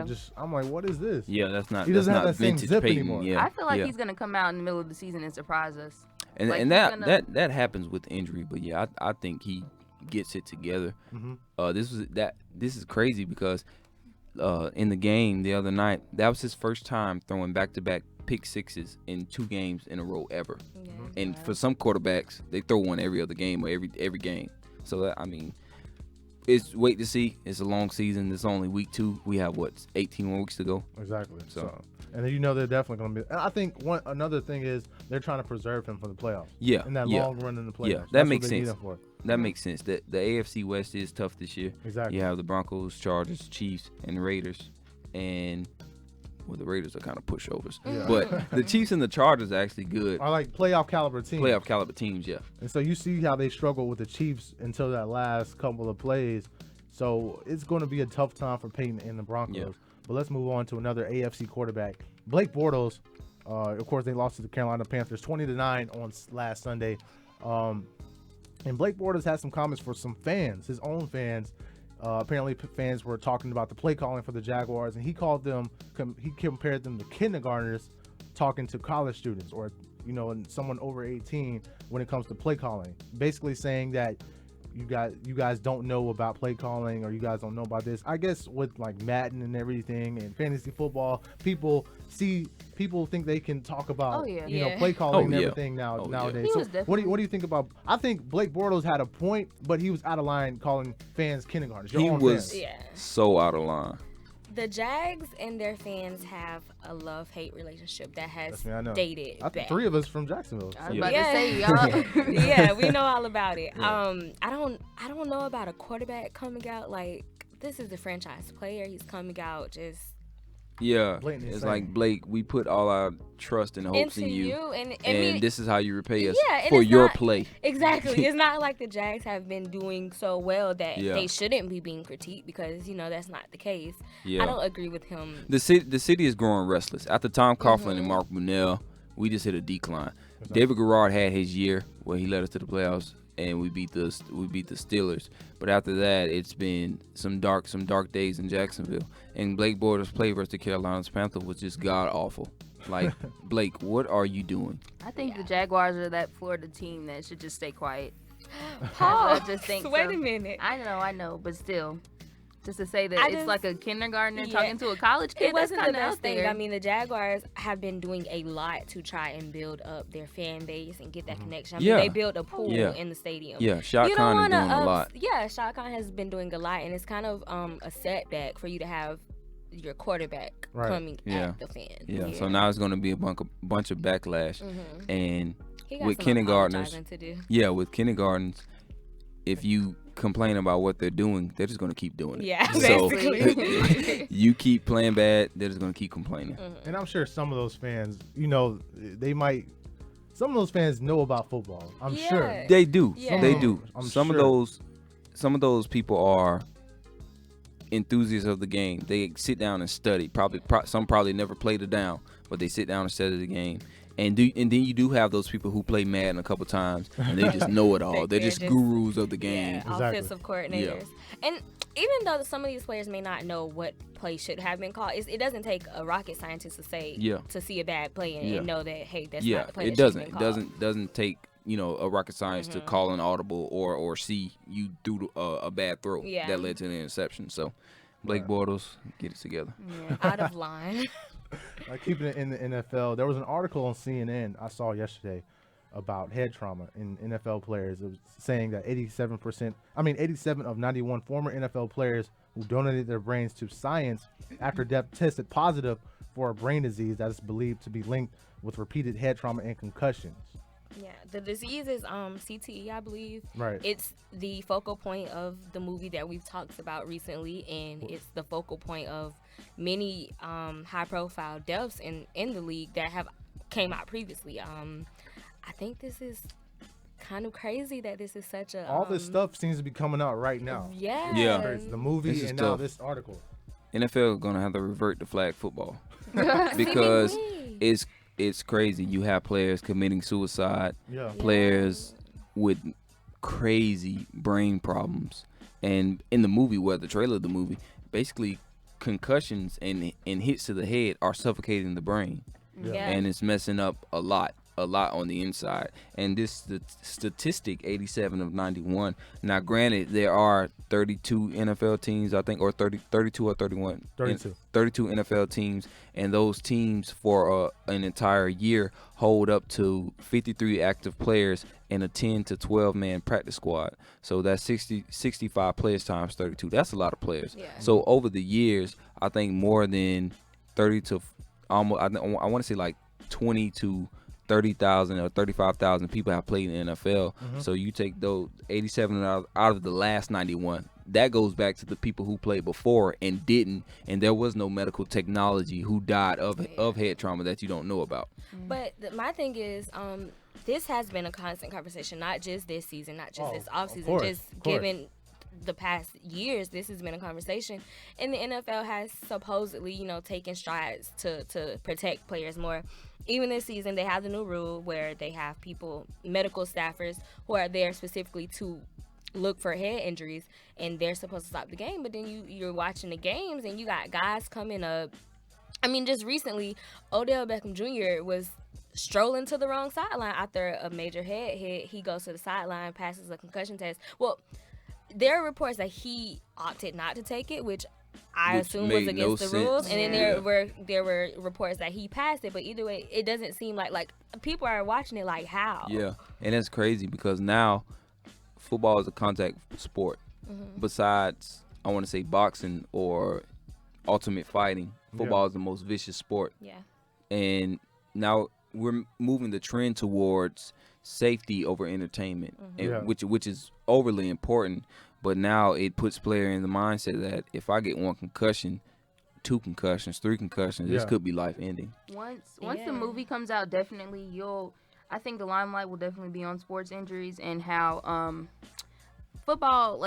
just I'm like, what is this? Yeah, that's not. He doesn't have that vintage same zip Peyton anymore. I feel like he's gonna come out in the middle of the season and surprise us. And like, and that happens with injury, but I think he gets it together. This is crazy because in the game the other night, that was his first time throwing back-to-back pick sixes in 2 games in a row ever. And for some quarterbacks, they throw one every other game or every game. So that, I mean, it's wait to see. It's a long season. It's only week 2. We have 18 more weeks to go. Exactly. So and then they're definitely going to be. And I think another thing is they're trying to preserve him for the playoffs. Yeah. In that long run in the playoffs. Yeah, That's that what makes they need sense. him for. That makes sense. The AFC West is tough this year. Exactly. You have the Broncos, Chargers, Chiefs, and the Raiders, and the Raiders are kind of pushovers. Yeah. But the Chiefs and the Chargers are actually good. Are like playoff caliber teams. Playoff caliber teams, yeah. And so you see how they struggle with the Chiefs until that last couple of plays. So it's going to be a tough time for Peyton and the Broncos. Yeah. But let's move on to another AFC quarterback. Blake Bortles, of course, they lost to the Carolina Panthers 20-9 on last Sunday. And Blake Bortles had some comments for some fans, his own fans. Apparently, fans were talking about the play calling for the Jaguars, and he compared them to kindergartners talking to college students or, and someone over 18 when it comes to play calling. Basically saying that you guys don't know about play calling or you guys don't know about this. I guess with like Madden and everything and fantasy football, people think they can talk about play calling and everything nowadays. So what do you think about? I think Blake Bortles had a point, but he was out of line calling fans kindergartners. He was so out of line. The Jags and their fans have a love-hate relationship that has dated I think 3 of us from Jacksonville. I was about to say, y'all. Yeah, we know all about it. Yeah. I don't know about a quarterback coming out like this is a franchise player. He's coming out just Yeah, it's like, Blake, we put all our trust and hopes in you, and this is how you repay us for your play. Exactly. It's not like the Jags have been doing so well that Yeah. they shouldn't be being critiqued because, that's not the case. Yeah. I don't agree with him. The city is growing restless. After Tom Coughlin and Mark Brunell, we just hit a decline. David Garrard had his year where he led us to the playoffs, and we beat the Steelers. But after that, it's been some dark days in Jacksonville. And Blake Bortles' play versus the Carolina Panthers was just god awful. Like, Blake, what are you doing? I think the Jaguars are that Florida team that should just stay quiet. Pause. I just think Wait a minute. I know, but still. Just to say that I it's just- like a kindergartner Yeah. talking to a college kid, It wasn't that's the kind of best out thing. there. I mean, the Jaguars have been doing a lot to try and build up their fan base and get that connection. I mean, Yeah. they built a pool Yeah. in the stadium. Yeah, Shad You Khan don't is wanna doing a lot. Yeah, Shad Khan has been doing a lot, and it's kind of a setback for you to have your quarterback coming at the fans. Yeah, so now it's going to be a bunch of backlash. Mhm. And He got with some kindergartners, apologizing to do. yeah, with kindergartens, if you complain about what they're doing, they're just going to keep doing it. Yeah, so basically. you keep playing bad, they're just going to keep complaining. And I'm sure some of those fans, some of those fans know about football. I'm sure They do. Yeah. They do. I'm Some of those people are enthusiasts of the game. They sit down and study. Some probably never played it down, but they sit down and study the game. And then you do have those people who play Madden a couple times and they just know it all. They're just gurus of the game. Offensive coordinators. And even though some of these players may not know what play should have been called, it doesn't take a rocket scientist to say to see a bad play and know that that's not the play. It that doesn't. should have It been called. doesn't take a rocket science to call an audible or see you do a bad throw that led to an interception. So Blake Bortles, get it together. Yeah, out of line. Keeping it in the NFL, there was an article on CNN I saw yesterday about head trauma in NFL players. It was saying that 87 of 91 former NFL players who donated their brains to science after death tested positive for a brain disease that is believed to be linked with repeated head trauma and concussions. Yeah, the disease is CTE, I believe. Right. It's the focal point of the movie that we've talked about recently, and it's the focal point of many high-profile deaths in the league that have came out previously. I think this is kind of crazy that this is such a all this stuff seems to be coming out right now. Yeah. It's the movie and now this article. NFL gonna have to revert to flag football because it's crazy. You have players committing suicide, players with crazy brain problems, and in the movie, the trailer of the movie, basically concussions and hits to the head are suffocating the brain, and it's messing up a lot. a lot on the inside. And this statistic, 87 of 91. Now, granted, there are 32 NFL teams, I think, or 32 or 31. 32. 32 NFL teams, and those teams for an entire year hold up to 53 active players and a 10 to 12 man practice squad. So that's 65 players times 32. That's a lot of players. Yeah. So over the years, I think more than 30 to almost, I want to say like 20 to 30,000 or 35,000 people have played in the NFL. So you take those 87 out of the last 91. That goes back to the people who played before and didn't, and there was no medical technology who died of head trauma that you don't know about. But my thing is, this has been a constant conversation, not just this season, not just this offseason, just given the past years, this has been a conversation. And the NFL has supposedly, taken strides to protect players more. Even this season, they have the new rule where they have medical staffers who are there specifically to look for head injuries, and they're supposed to stop the game. But then you're watching the games, and you got guys coming up. I mean, just recently, Odell Beckham Jr. was strolling to the wrong sideline after a major head hit. He goes to the sideline, passes a concussion test. Well, there are reports that he opted not to take it, which I assume was against the rules. And then there were reports that he passed it. But either way, it doesn't seem like people are watching it like, how? Yeah, and that's crazy because now football is a contact sport. Besides, I want to say boxing or ultimate fighting, football is the most vicious sport. Yeah. And now we're moving the trend towards safety over entertainment, which is overly important. But now it puts player in the mindset that if I get one concussion, 2 concussions, 3 concussions, this could be life ending. Once the movie comes out, definitely I think the limelight will definitely be on sports injuries and how football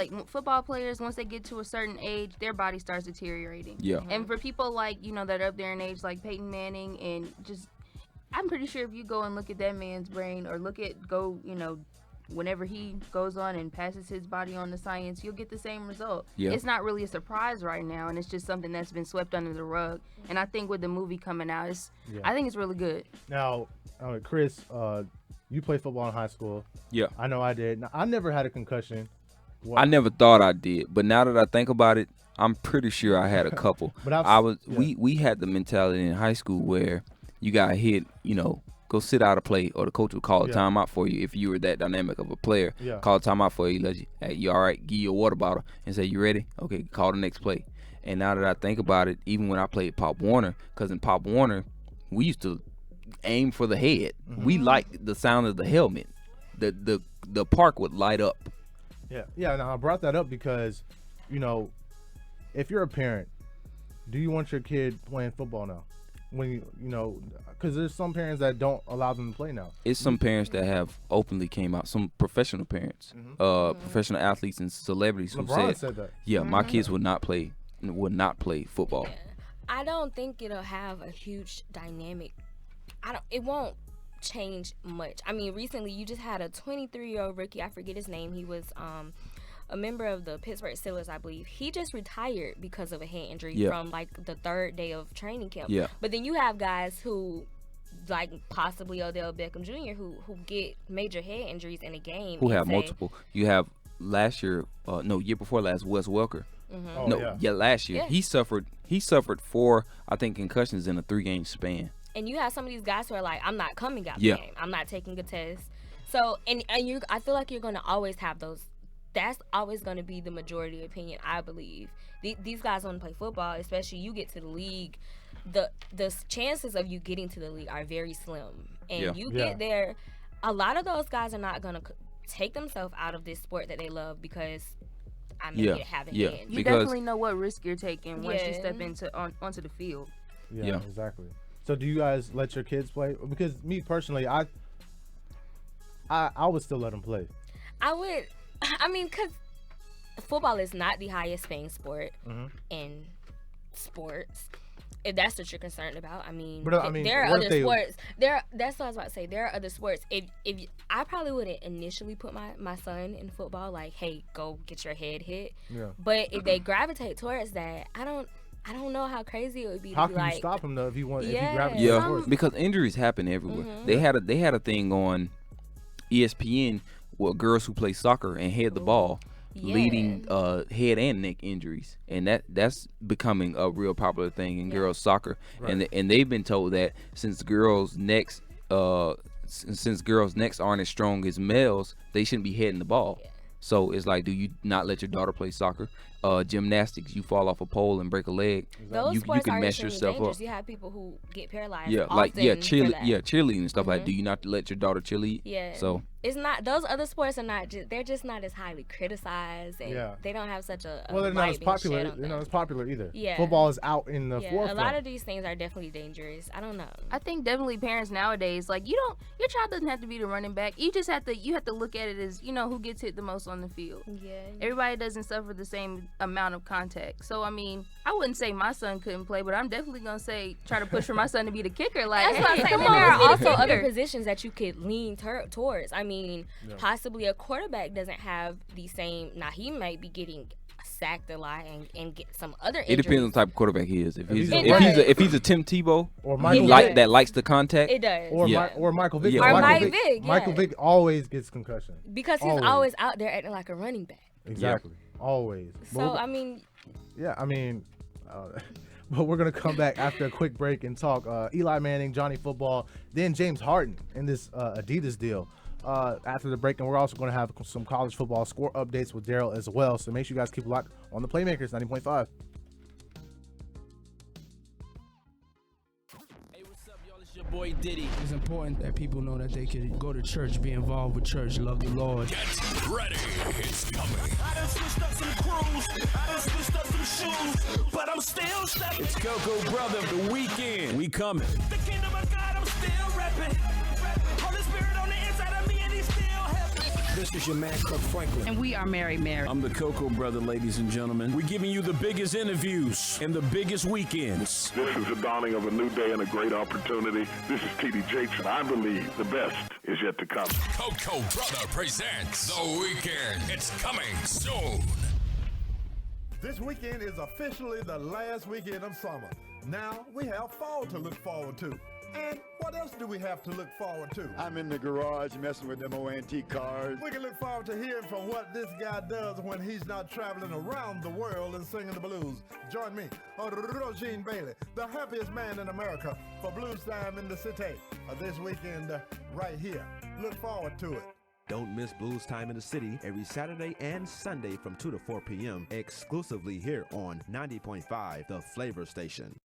players, once they get to a certain age, their body starts deteriorating. Yeah. And for people that are up there in age, like Peyton Manning, and just, I'm pretty sure if you go and look at that man's brain, or whenever he goes on and passes his body on to science, you'll get the same result. Yeah. It's not really a surprise right now, and it's just something that's been swept under the rug. And I think with the movie coming out, I think it's really good. Now, Chris, you played football in high school. Yeah. I know I did. Now, I never had a concussion. I never thought I did, but now that I think about it, I'm pretty sure I had a couple. But we had the mentality in high school where you got hit, go sit out a play, or the coach would call a timeout for you if you were that dynamic of a player. Yeah. Call a timeout for you, let you, hey, you all right, give you a water bottle, and say, you ready? Okay, call the next play. And now that I think about it, even when I played Pop Warner, because in Pop Warner, we used to aim for the head. We liked the sound of the helmet. The park would light up. Yeah. Now I brought that up because, if you're a parent, do you want your kid playing football now? When because there's some parents that don't allow them to play now. It's some parents that have openly came out. Some professional parents, professional athletes and celebrities who said that. Yeah, my kids would not play football. Yeah. I don't think it'll have a huge dynamic. It won't change much. I mean, recently you just had a 23-year-old rookie. I forget his name. He was a member of the Pittsburgh Steelers, I believe. He just retired because of a head injury from the 3rd day of training camp. Yeah. But then you have guys who, like possibly Odell Beckham Jr., who get major head injuries in a game. Who have multiple. You have year before last, Wes Welker. Last year. Yeah. He suffered 4, I think, concussions in a 3-game span. And you have some of these guys who are like, I'm not coming out the game. I'm not taking a test. So, I feel like you're going to always have those. That's always going to be the majority opinion, I believe. These guys want to play football, especially you get to the league. The chances of you getting to the league are very slim. And you get there, a lot of those guys are not going to take themselves out of this sport that they love because I may have a hand. You definitely know what risk you're taking once you step onto the field. Yeah, exactly. So do you guys let your kids play? Because me personally, I would still let them play. I would. I mean, because football is not the highest paying sport in sports. If that's what you're concerned about, there are other sports. That's what I was about to say. There are other sports. If I probably wouldn't initially put my son in football, like, hey, go get your head hit. Yeah. But if they gravitate towards that, I I don't know how crazy it would be. How to be can like, you stop him though if you want? Yeah. If you grab him? Yeah, because injuries happen everywhere. Mhm. They had a thing on ESPN with girls who play soccer and head the ball, leading head and neck injuries, and that's becoming a real popular thing in girls soccer. Right. And they've been told that since girls' necks aren't as strong as males, they shouldn't be heading the ball. So it's like, do you not let your daughter play soccer? Gymnastics, you fall off a pole and break a leg, Those you sports can are mess extremely yourself dangerous. up. You have people who get paralyzed. Yeah, often like for that. cheerleading and stuff. Like, Mhm. do you not let your daughter cheerlead? Yeah. So it's not, those other sports are not just, they're just not as highly criticized, and they don't have such a Well, they're not light as being popular. shed on They're them. not as popular either. Yeah. Football is out in the Yeah, forefront. a lot of these things are definitely dangerous. I don't know. I think definitely parents nowadays, like, your child doesn't have to be the running back. You just have to look at it as, who gets hit the most on the field. Yeah. Everybody doesn't suffer the same amount of contact. So I mean, I wouldn't say my son couldn't play, but I'm definitely gonna try to push for my son to be the kicker. Like, That's what I'm hey, saying. come Then on, there are let's be the also other kicker. positions that you could lean towards. I mean, Yeah. possibly a quarterback doesn't have the same. Now he might be getting sacked a lot and get some other it injuries. depends on the type of quarterback he is. If he's It if he's does. a Tim Tebow Or who Michael like Vick. that likes the contact, It does. Or yeah. or Michael Vick. Yeah, Or Michael Mike Vick, yeah. Michael Vick always gets concussion. Because he's always out there acting like a running back. Exactly. Always. So I mean, Yeah, I mean, but we're gonna come back after a quick break and talk Eli Manning, Johnny Football, then James Harden in this Adidas deal. After the break, and we're also going to have some college football score updates with Derryl as well. So make sure you guys keep locked on the Playmakers 90.5. Your boy Diddy. It's important that people know that they can go to church, be involved with church, love the Lord. Get ready, it's coming. I done switched up some crews, I done switched up some shoes, but I'm still stuck. It's Coco Brother, the weekend. We coming. The kingdom of God, I'm still reppin'. Holy Spirit on the inside of me, and he's still helping. This is your man, Kirk Franklin. And we are Mary Mary. I'm the Coco Brother, ladies and gentlemen. We're giving you the biggest interviews and the biggest weekends. This is the dawning of a new day and a great opportunity. This is T.D. Jakes, and I believe the best is yet to come. Coco Brother presents The Weekend. It's coming soon. This weekend is officially the last weekend of summer. Now we have fall to look forward to. And what else do we have to look forward to? I'm in the garage messing with them old antique cars. We can look forward to hearing from what this guy does when he's not traveling around the world and singing the blues. Join me, Rogine Bailey, the happiest man in America, for Blues Time in the City. This weekend right here. Look forward to it. Don't miss Blues Time in the City every Saturday and Sunday from 2 to 4 p.m. exclusively here on 90.5 The Flavor Station.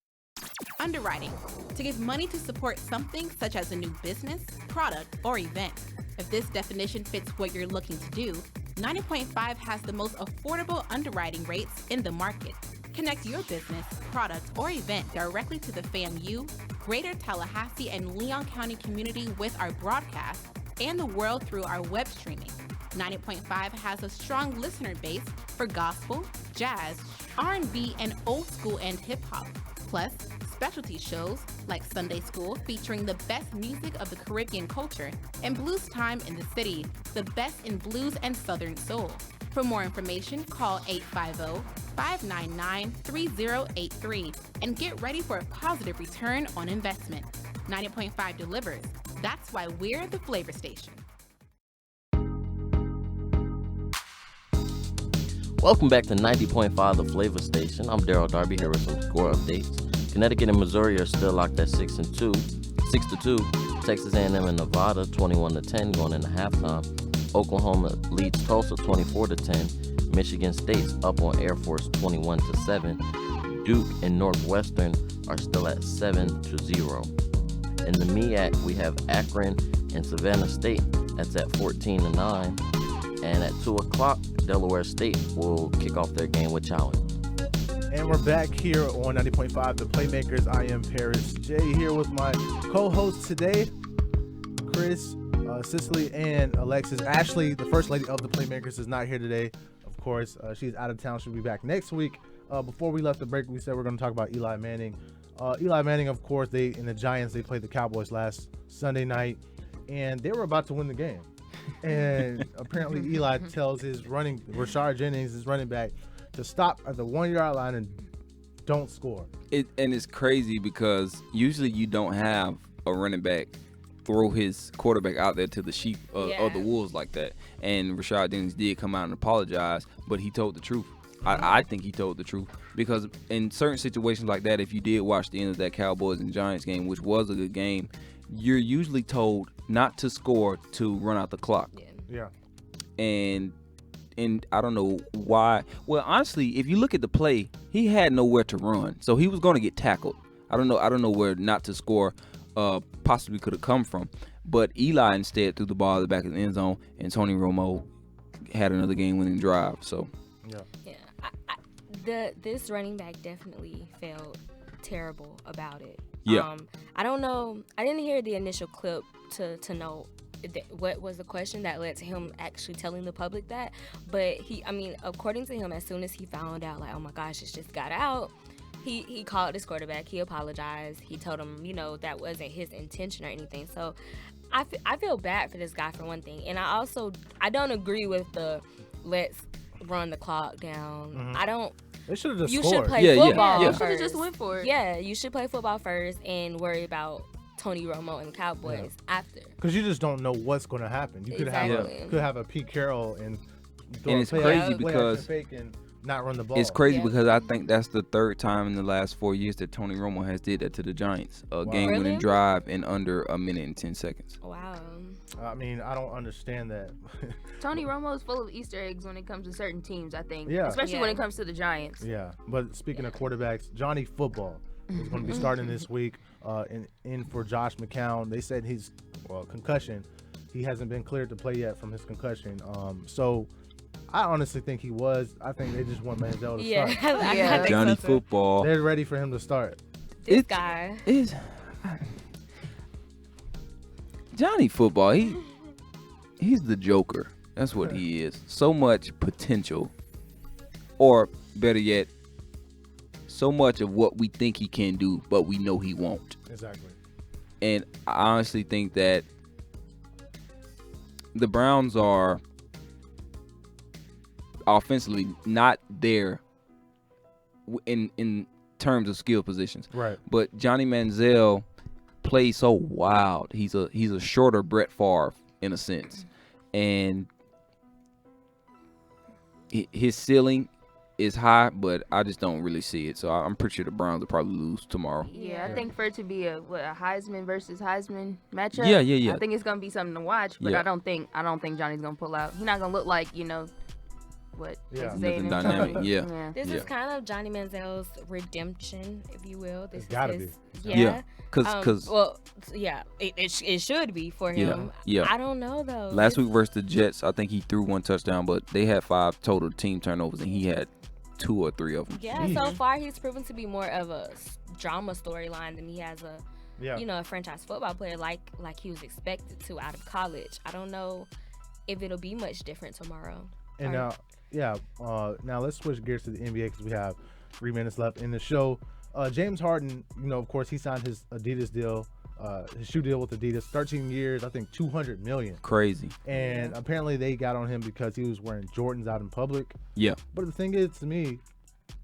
Underwriting. To give money to support something such as a new business, product, or event. If this definition fits what you're looking to do, 90.5 has the most affordable underwriting rates in the market. Connect your business, product, or event directly to the FAMU, Greater Tallahassee, and Leon County community with our broadcast and the world through our web streaming. 90.5 has a strong listener base for gospel, jazz, R&B, and old school and hip hop. Plus, specialty shows like Sunday School featuring the best music of the Caribbean culture and Blues Time in the City, the best in blues and Southern soul. For more information, call 850-599-3083 and get ready for a positive return on investment. 90.5 delivers. That's why we're the Flavor Station. Welcome back to 90.5 The Flava Station. I'm Derryl Darby here with some score updates. Connecticut and Missouri are still locked at 6-2. Texas A&M and Nevada 21-10 going into halftime. Oklahoma leads Tulsa 24-10. Michigan State's up on Air Force 21-7. Duke and Northwestern are still at 7-0. In the MEAC, we have Akron and Savannah State. That's at 14-9. And at 2 o'clock, Delaware State will kick off their game with Challenge. And we're back here on 90.5 The Playmakers. I am Perris J here with my co-hosts today, Chris, Cecily, and Alexis. Ashley, the first lady of The Playmakers, is not here today. Of course, she's out of town. She'll be back next week. Before we left the break, we said we're going to talk about Eli Manning. Eli Manning, of course, and the Giants, they played the Cowboys last Sunday night, and they were about to win the game. And apparently Eli tells Rashard Jennings, his running back, to stop at the 1 yard line and don't score. And it's crazy because usually you don't have a running back throw his quarterback out there to the sheep or the wolves like that. And Rashad Jennings did come out and apologize, but he told the truth. I think he told the truth because in certain situations like that, if you did watch the end of that Cowboys and Giants game, which was a good game, you're usually told not to score to run out the clock. Yeah. And I don't know why. Well, honestly, if you look at the play, he had nowhere to run, so he was going to get tackled. I don't know where not to score possibly could have come from, but Eli instead threw the ball at the back of the end zone, and Tony Romo had another game-winning drive. So this running back definitely felt terrible about it. Yeah. I don't know. I didn't hear the initial clip to know what was the question that led to him actually telling the public that. But according to him, as soon as he found out, like, oh my gosh, it just got out, he called his quarterback. He apologized. He told him, that wasn't his intention or anything. So I feel bad for this guy for one thing. And I don't agree with the let's run the clock down. Mm-hmm. I don't. They should have just You scored. should play football. You First. should have just went for it. Yeah, you should play football first and worry about Tony Romo and the Cowboys after. Because you just don't know what's going to happen. You could have a Pete Carroll and it's crazy because fake and not run the ball. It's crazy because I think that's the third time in the last 4 years that Tony Romo has did that to the Giants. A game-winning drive in under a minute and 10 seconds. Wow. I mean, I don't understand that. Tony Romo is full of Easter eggs when it comes to certain teams, I think. Yeah. Especially when it comes to the Giants. Yeah. But speaking of quarterbacks, Johnny Football is going to be starting this week in for Josh McCown. They said he's concussion. He hasn't been cleared to play yet from his concussion. So I honestly think he was. I think they just want Manziel to start. Johnny Football. They're ready for him to start. This guy is Johnny Football. He's the Joker. That's what he is. So much potential, or better yet, so much of what we think he can do, but we know he won't. Exactly. And I honestly think that the Browns are offensively not there in terms of skill positions. Right. But Johnny Manziel plays so wild. He's a shorter Brett Favre in a sense, and his ceiling is high, but I just don't really see it. So I'm pretty sure the Browns will probably lose tomorrow. Yeah, I think for it to be a Heisman versus Heisman matchup. Yeah. I think it's gonna be something to watch, but I don't think Johnny's gonna pull out. He's not gonna look like what nothing dynamic. This is kind of Johnny Manziel's redemption, if you will. This it's gotta is be. Yeah. Because it should be for him. Yeah. I don't know though. Last week versus the Jets, I think he threw 1 touchdown, but they had 5 total team turnovers, and he had 2 or 3 of them. Yeah, so far he's proven to be more of a drama storyline than he has a franchise football player like he was expected to out of college. I don't know if it'll be much different tomorrow. And now let's switch gears to the NBA because we have 3 minutes left in the show. James Harden, of course, he signed his Adidas deal, his shoe deal with Adidas, 13 years, I think $200 million. Crazy. And apparently they got on him because he was wearing Jordans out in public. Yeah. But the thing is, to me,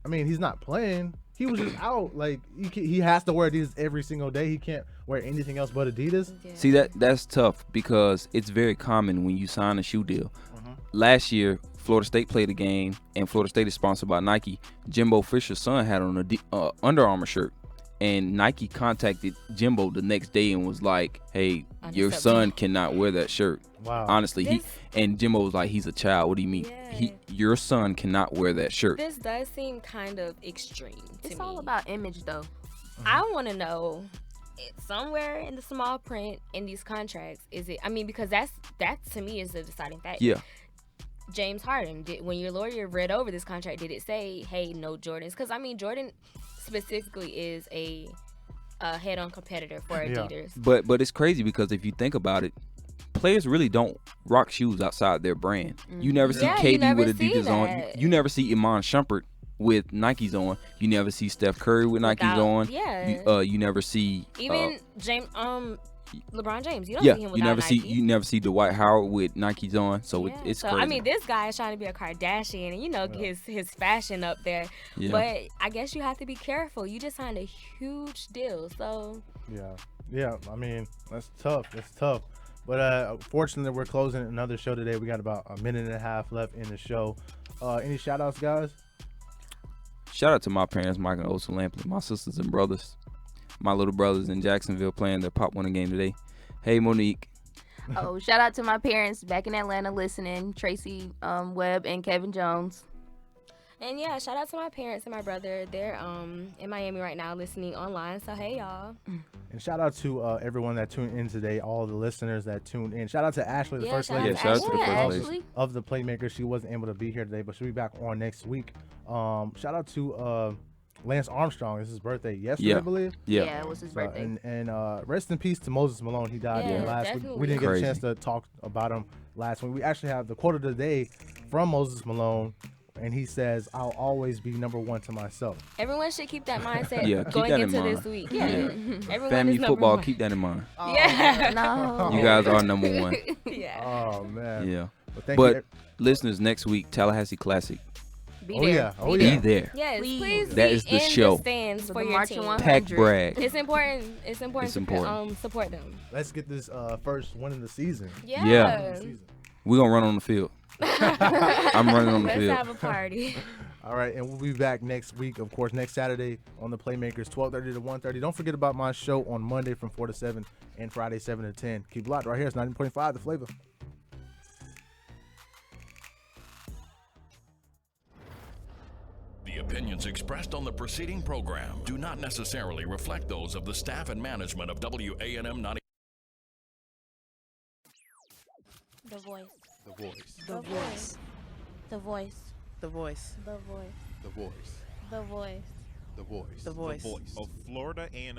I mean, he's not playing. He was just out. Like, he has to wear Adidas every single day. He can't wear anything else but Adidas. Yeah. See, that's tough because it's very common when you sign a shoe deal. Last year, Florida State played a game, and Florida State is sponsored by Nike. Jimbo Fisher's son had on a Under Armour shirt, and Nike contacted Jimbo the next day and was like, "Hey, your son cannot wear that shirt." Wow. Honestly, and Jimbo was like, "He's a child. What do you mean? Yeah. Your son cannot wear that shirt." This does seem kind of extreme to me. It's all about image, though. I want to know somewhere in the small print in these contracts, is it? I mean, because that to me is the deciding factor. Yeah. James Harden, when your lawyer read over this contract, did it say, hey, no Jordans? Because, I mean, Jordan specifically is a head-on competitor for Adidas. But it's crazy because if you think about it, players really don't rock shoes outside their brand. You never see KD with Adidas on. You never see Iman Shumpert with Nikes on. You never see Steph Curry with Nikes on. Yeah. You never see even LeBron James. You don't see him without you never see Dwight Howard with Nikes on. So it's so crazy. I mean, this guy is trying to be a Kardashian and his fashion up there. Yeah. But I guess you have to be careful. You just signed a huge deal, so yeah. I mean, that's tough. But fortunately, we're closing another show today. We got about a minute and a half left in the show. Any shout outs, guys? Shout out to my parents, Mike and Osa Lampley, my sisters and brothers, my little brothers in Jacksonville playing their Pop Winner game today. Hey, Monique. Oh, shout out to my parents back in Atlanta listening, Tracy Webb and Kevin Jones. And yeah, shout out to my parents and my brother. They're in Miami right now listening online. So hey, y'all. And shout out to everyone that tuned in today, all the listeners that tuned in. Shout out to Ashley, the first lady shout out to the first lady of the Playmakers. She wasn't able to be here today, but she'll be back on next week. Shout out to Lance Armstrong. It's his birthday yesterday, I believe. Yeah, it was his birthday. And rest in peace to Moses Malone. He died last week. We didn't get a chance to talk about him last week. We actually have the quote of the day from Moses Malone. And he says, "I'll always be number one to myself." Everyone should keep that mindset keep going that into in mind. this week. Family football, keep that in mind. You guys are number one. Oh man. Yeah. But listeners, next week, Tallahassee Classic. Be there. Be there. Yes, please. That be is the in show. The stands for your Marching team. 100. Pack brag. It's important. It's important to support them. Let's get this first win of the season. Yeah. We're gonna run on the field. I'm running on the field. Let's have a party. All right, and we'll be back next week, of course, next Saturday on the Playmakers, 12:30 to 1:30. Don't forget about my show on Monday from 4 to 7 and Friday 7 to 10. Keep it locked right here. It's 90.5 The Flavor. The opinions expressed on the preceding program do not necessarily reflect those of the staff and management of WANM 90. The voice. The voice. The voice. The voice. The voice. The voice. The voice. The voice. The voice. The voice. Of Florida A&M